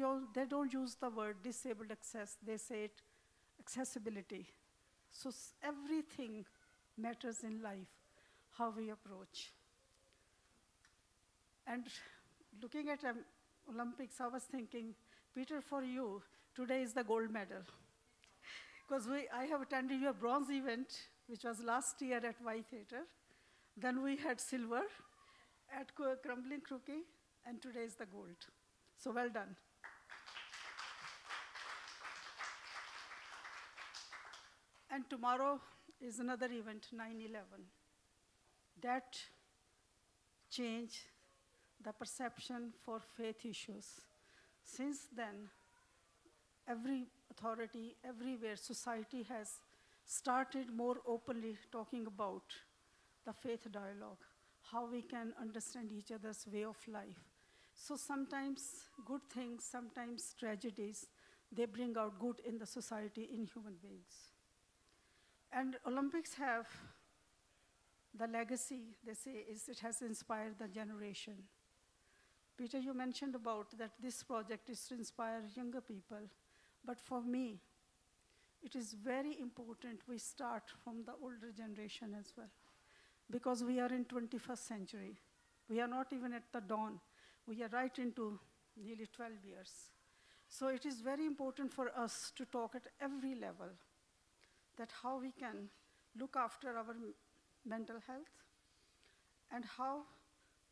don't use the word disabled access, they say it accessibility. So everything matters in life, how we approach. And looking at Olympics, I was thinking, Peter, for you, today is the gold medal. Because I have attended your bronze event, which was last year at Y Theatre. Then we had silver at Crumbling Cookie, and today is the gold. So well done. And tomorrow is another event, 9/11. That changed the perception for faith issues. Since then, every authority, everywhere, society has started more openly talking about the faith dialogue, how we can understand each other's way of life. So sometimes good things, sometimes tragedies, they bring out good in the society, in human beings. And Olympics have the legacy, they say, is it has inspired the generation. Peter, you mentioned about that this project is to inspire younger people. But for me, it is very important we start from the older generation as well. Because we are in 21st century. We are not even at the dawn. We are right into nearly 12 years. So it is very important for us to talk at every level that how we can look after our mental health and how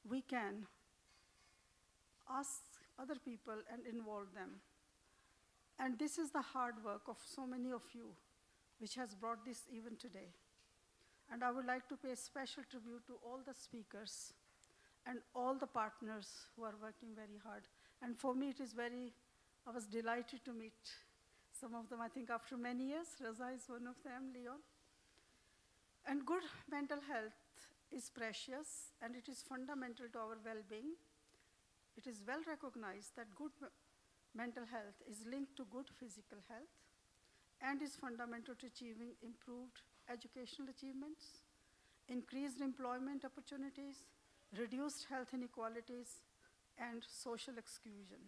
we can ask other people and involve them. And this is the hard work of so many of you, which has brought this event today. And I would like to pay special tribute to all the speakers and all the partners who are working very hard. And for me, I was delighted to meet some of them, I think after many years. Raza is one of them, Leon. And good mental health is precious, and it is fundamental to our well-being. It is well recognized that good mental health is linked to good physical health and is fundamental to achieving improved educational achievements, increased employment opportunities, reduced health inequalities, and social exclusion.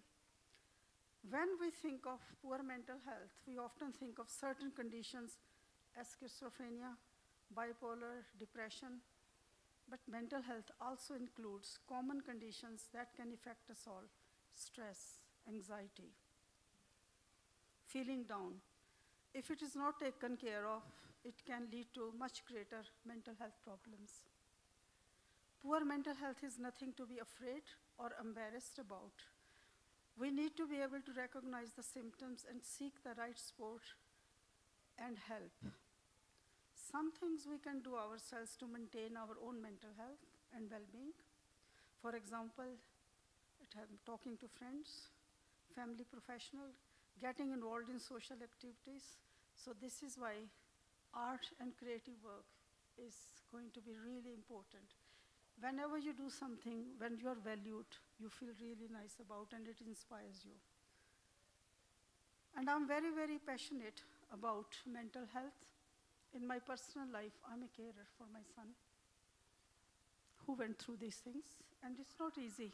When we think of poor mental health, we often think of certain conditions as schizophrenia, bipolar, depression, but mental health also includes common conditions that can affect us all: stress, anxiety, feeling down. If it is not taken care of, it can lead to much greater mental health problems. Poor mental health is nothing to be afraid or embarrassed about. We need to be able to recognize the symptoms and seek the right support and help. Some things we can do ourselves to maintain our own mental health and well-being. For example, talking to friends, family professional, getting involved in social activities. So this is why art and creative work is going to be really important. Whenever you do something, when you're valued, you feel really nice about and it inspires you. And I'm very, very passionate about mental health. In my personal life, I'm a carer for my son who went through these things, and it's not easy.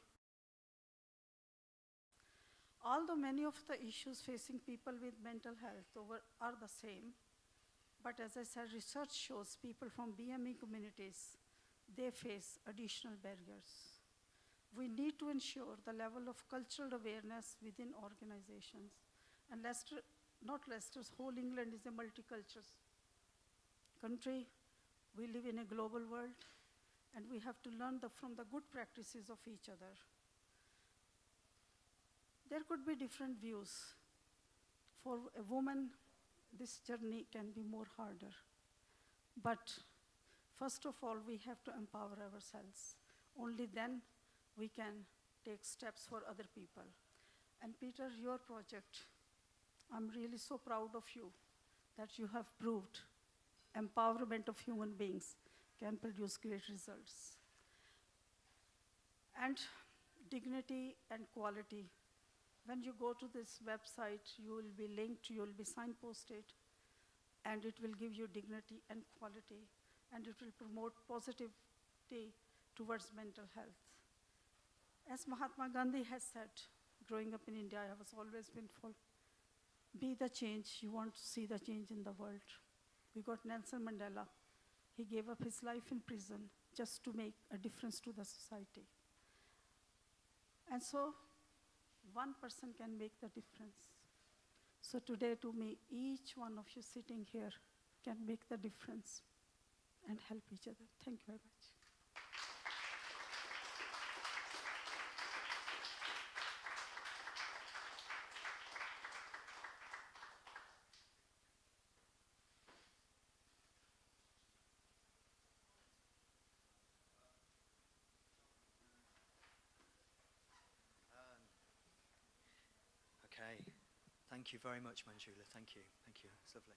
Although many of the issues facing people with mental health are the same, but as I said, research shows people from BME communities, they face additional barriers. We need to ensure the level of cultural awareness within organizations. And Leicester's whole England is a multicultural country. We live in a global world, and we have to learn from the good practices of each other. There could be different views. For a woman, this journey can be more harder. But first of all, we have to empower ourselves. Only then we can take steps for other people. And Peter, your project, I'm really so proud of you that you have proved empowerment of human beings can produce great results. And dignity and quality. When you go to this website, you will be linked, you will be signposted, and it will give you dignity and quality, and it will promote positivity towards mental health. As Mahatma Gandhi has said, growing up in India, I was always been full. Be the change, you want to see the change in the world. We got Nelson Mandela. He gave up his life in prison just to make a difference to the society. And so, one person can make the difference. So today, to me, each one of you sitting here can make the difference and help each other. Thank you very much. Okay. Thank you very much, Manjula. Thank you. Thank you. It's lovely.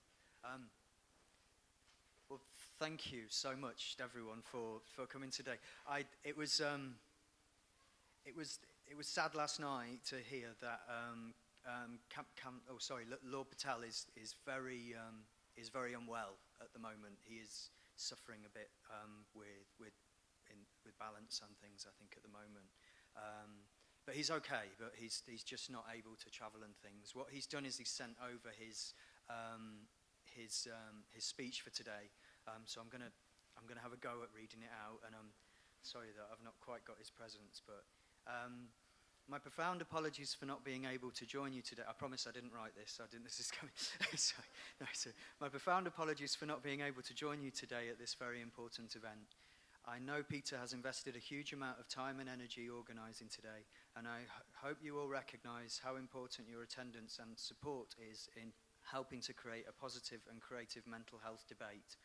Well, thank you so much, everyone, for coming today. It was sad last night to hear that Lord Patel is very unwell at the moment. He is suffering a bit with balance and things, I think, at the moment. But he's okay. But he's just not able to travel and things. What he's done is he's sent over his speech for today. So I'm gonna have a go at reading it out, and I'm sorry that I've not quite got his presence, but my profound apologies for not being able to join you today. I promise I didn't write this. This is coming. Sorry. No, so my profound apologies for not being able to join you today at this very important event. I know Peter has invested a huge amount of time and energy organising today, and I hope you all recognise how important your attendance and support is in helping to create a positive and creative mental health debate.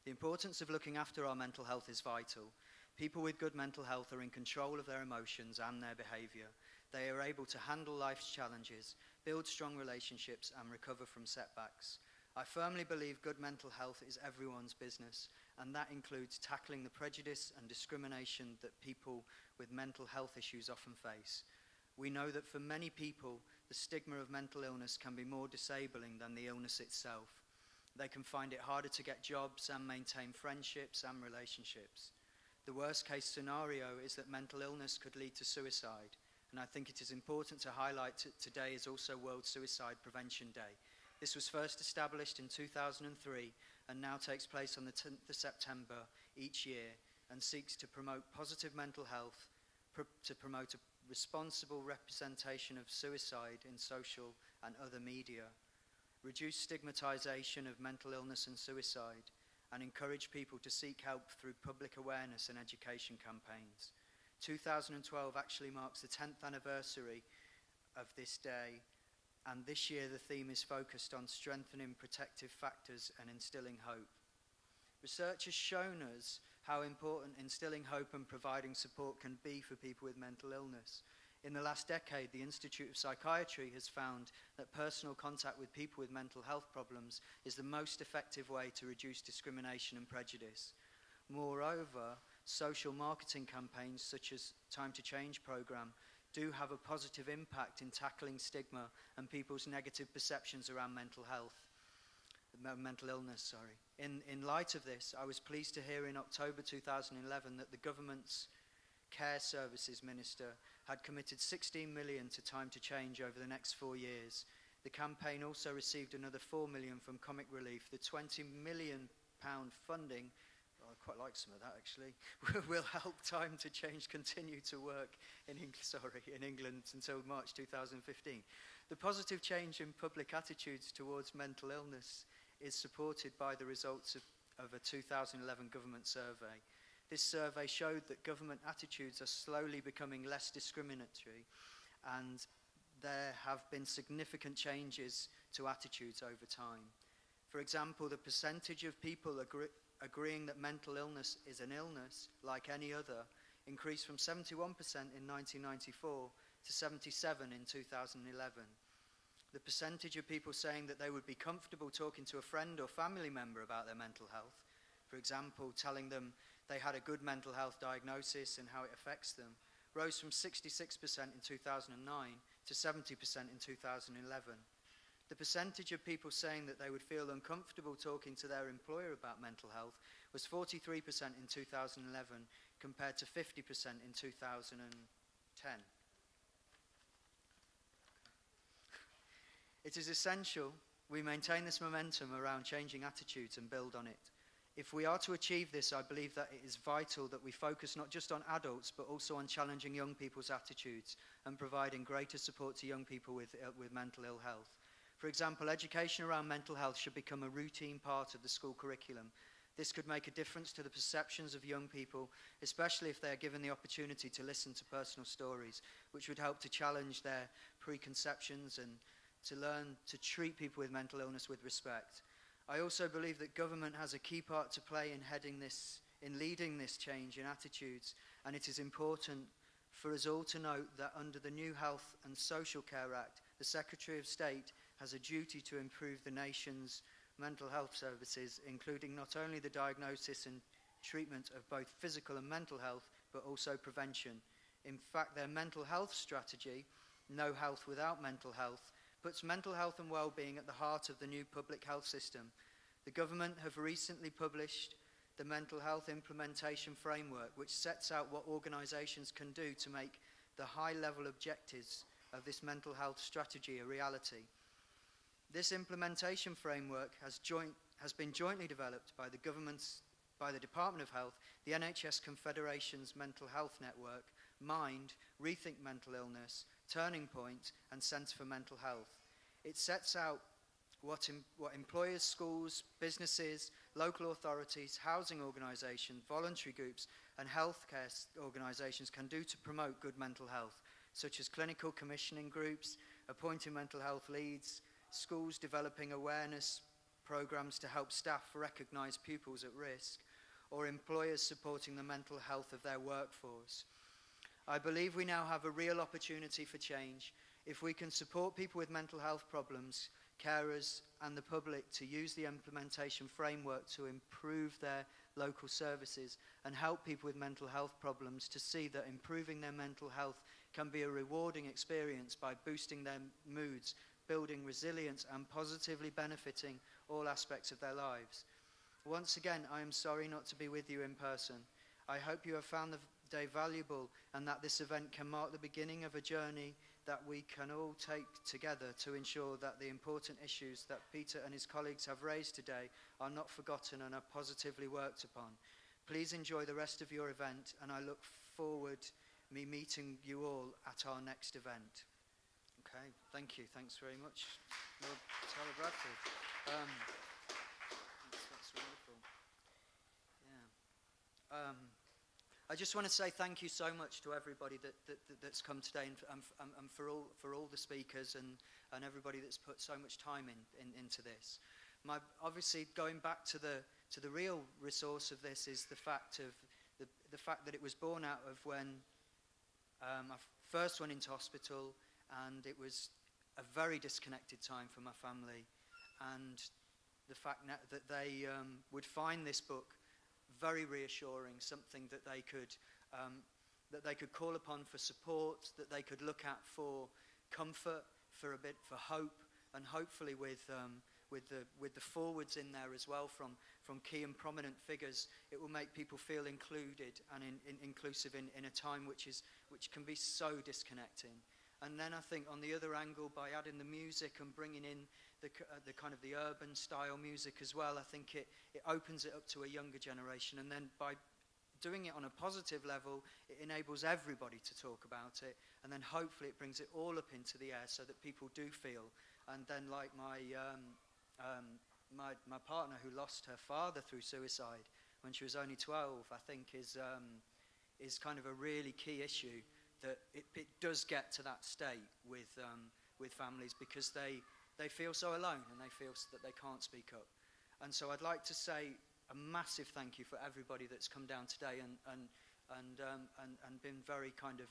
The importance of looking after our mental health is vital. People with good mental health are in control of their emotions and their behaviour. They are able to handle life's challenges, build strong relationships, and recover from setbacks. I firmly believe good mental health is everyone's business, and that includes tackling the prejudice and discrimination that people with mental health issues often face. We know that for many people, the stigma of mental illness can be more disabling than the illness itself. They can find it harder to get jobs and maintain friendships and relationships. The worst case scenario is that mental illness could lead to suicide, and I think it is important to highlight today is also World Suicide Prevention Day. This was first established in 2003 and now takes place on the 10th of September each year and seeks to promote positive mental health, to promote a responsible representation of suicide in social and other media, reduce stigmatization of mental illness and suicide, and encourage people to seek help through public awareness and education campaigns. 2012 actually marks the 10th anniversary of this day, and this year the theme is focused on strengthening protective factors and instilling hope. Research has shown us how important instilling hope and providing support can be for people with mental illness. In the last decade, the Institute of Psychiatry has found that personal contact with people with mental health problems is the most effective way to reduce discrimination and prejudice. Moreover, social marketing campaigns such as Time to Change programme do have a positive impact in tackling stigma and people's negative perceptions around mental illness. In light of this, I was pleased to hear in October 2011 that the government's Care Services Minister had committed 16 million to Time to Change over the next 4 years. The campaign also received another 4 million from Comic Relief. The £20 million funding, I quite like some of that actually, will help Time to Change continue to work in England until March 2015. The positive change in public attitudes towards mental illness is supported by the results of a 2011 government survey. This survey showed that government attitudes are slowly becoming less discriminatory, and there have been significant changes to attitudes over time. For example, the percentage of people agreeing that mental illness is an illness like any other increased from 71% in 1994 to 77% in 2011. The percentage of people saying that they would be comfortable talking to a friend or family member about their mental health, for example, telling them they had a good mental health diagnosis and how it affects them, rose from 66% in 2009 to 70% in 2011. The percentage of people saying that they would feel uncomfortable talking to their employer about mental health was 43% in 2011 compared to 50% in 2010. It is essential we maintain this momentum around changing attitudes and build on it. If we are to achieve this, I believe that it is vital that we focus not just on adults, but also on challenging young people's attitudes and providing greater support to young people with mental ill health. For example, education around mental health should become a routine part of the school curriculum. This could make a difference to the perceptions of young people, especially if they are given the opportunity to listen to personal stories, which would help to challenge their preconceptions and to learn to treat people with mental illness with respect. I also believe that government has a key part to play in leading this change in attitudes, and it is important for us all to note that under the new Health and Social Care Act, the Secretary of State has a duty to improve the nation's mental health services, including not only the diagnosis and treatment of both physical and mental health, but also prevention. In fact, their mental health strategy, No Health Without Mental Health, puts mental health and well-being at the heart of the new public health system. The government have recently published the Mental Health Implementation Framework, which sets out what organisations can do to make the high-level objectives of this mental health strategy a reality. This implementation framework has been jointly developed by the Department of Health, the NHS Confederation's Mental Health Network, Mind, Rethink Mental Illness, Turning Point, and Centre for Mental Health. It sets out what employers, schools, businesses, local authorities, housing organisations, voluntary groups, and healthcare organisations can do to promote good mental health, such as clinical commissioning groups, appointing mental health leads, schools developing awareness programs to help staff recognise pupils at risk, or employers supporting the mental health of their workforce. I believe we now have a real opportunity for change if we can support people with mental health problems, carers and the public to use the implementation framework to improve their local services and help people with mental health problems to see that improving their mental health can be a rewarding experience by boosting their moods, building resilience and positively benefiting all aspects of their lives. Once again, I am sorry not to be with you in person. I hope you have found the day valuable and that this event can mark the beginning of a journey that we can all take together to ensure that the important issues that Peter and his colleagues have raised today are not forgotten and are positively worked upon. Please enjoy the rest of your event, and I look forward to me meeting you all at our next event. Okay, thank you. Thanks very much, Lord Tyler Bradford. That's wonderful. Yeah. I just want to say thank you so much to everybody that's come today, and for all the speakers and everybody that's put so much time into this. Obviously, going back to the real resource of this is the fact that it was born out of when I first went into hospital, and it was a very disconnected time for my family, and the fact that they would find this book very reassuring, something that they could call upon for support, that they could look at for comfort, for hope, and hopefully with the forwards in there as well from key and prominent figures, it will make people feel included and inclusive in a time which can be so disconnecting. And then I think on the other angle, by adding the music and bringing in the kind of the urban style music as well, I think it opens it up to a younger generation. And then by doing it on a positive level, it enables everybody to talk about it. And then hopefully it brings it all up into the air so that people do feel. And then like my partner who lost her father through suicide when she was only 12, I think is kind of a really key issue, that it does get to that state with families because they feel so alone and they feel that they can't speak up. And so I'd like to say a massive thank you for everybody that's come down today and been very kind of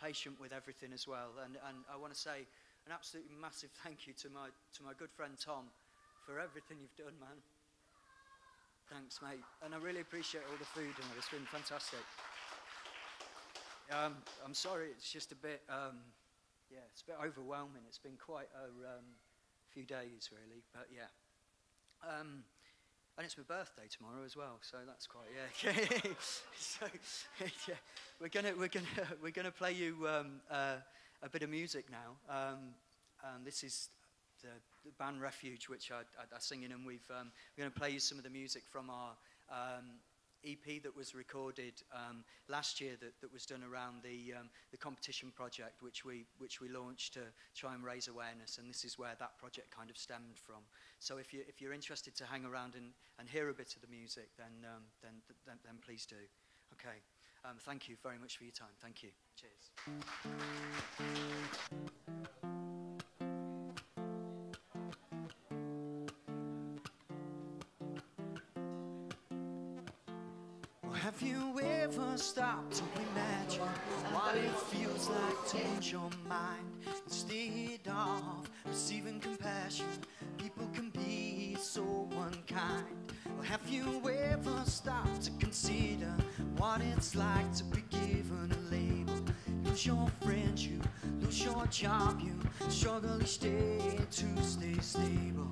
patient with everything as well. And I want to say an absolutely massive thank you to my good friend Tom for everything you've done, man. Thanks, mate. And I really appreciate all the food, and it's been fantastic. I'm sorry, it's just a bit, it's a bit overwhelming. It's been quite a few days, really, but yeah. And it's my birthday tomorrow as well, so that's quite, yeah. So, yeah, we're gonna play you a bit of music now. This is the band Refuge, which I sing in, and we're going to play you some of the music from our EP that was recorded last year that was done around the competition project, which we launched to try and raise awareness, and this is where that project kind of stemmed from. So if you're interested to hang around and hear a bit of the music, then please do. Okay. Thank you very much for your time. Thank you. Cheers. Have you ever stopped to imagine what it feels like to lose your mind? Instead of receiving compassion, people can be so unkind. Or have you ever stopped to consider what it's like to be given a label? Lose your friends, you lose your job, you struggle each day to stay stable.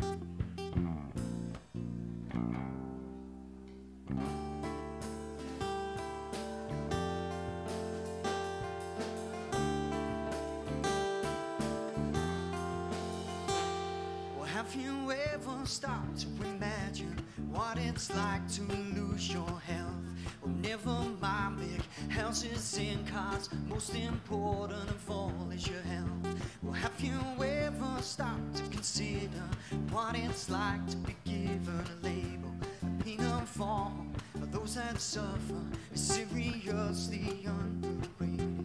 Have you ever stopped to imagine what it's like to lose your health? Oh, never mind big houses and cars, most important of all is your health. Well, have you ever stopped to consider what it's like to be given a label? The pain of all of those that suffer is seriously underrated.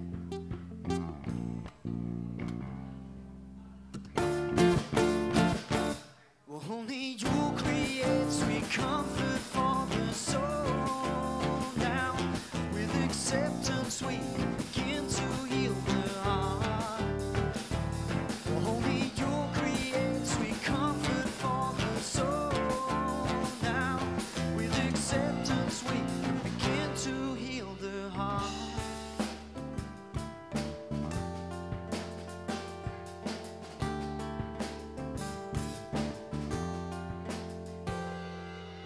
Only you create sweet comfort for the soul. Now, with acceptance, we begin to heal the heart. Only you create sweet comfort for the soul. Now, with acceptance, we begin to heal the heart.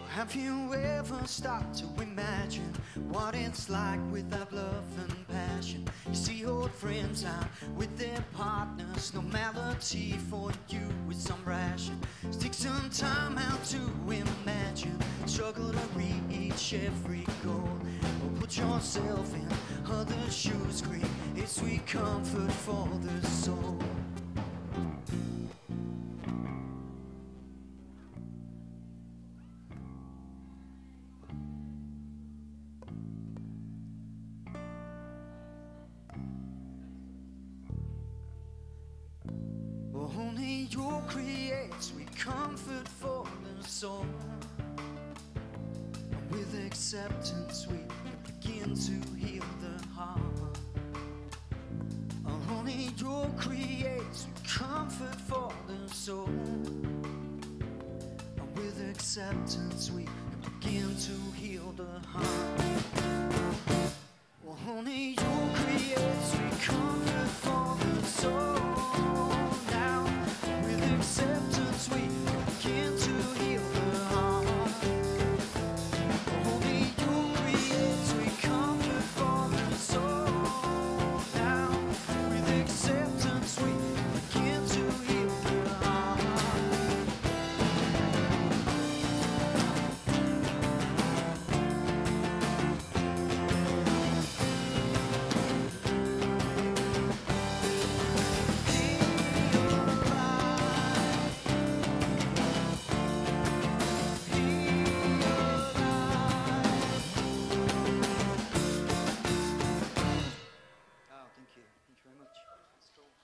Have you ever stopped to imagine what it's like without love and passion? You see old friends out with their partners, normality for you with some ration. Take some time out to imagine, struggle to reach every goal. Or put yourself in other shoes, create a sweet comfort for the soul. Only you create sweet comfort for the soul. With acceptance we begin to heal the heart. Only you create sweet comfort for the soul. With acceptance we begin to heal the heart. Only you create sweet comfort for the soul.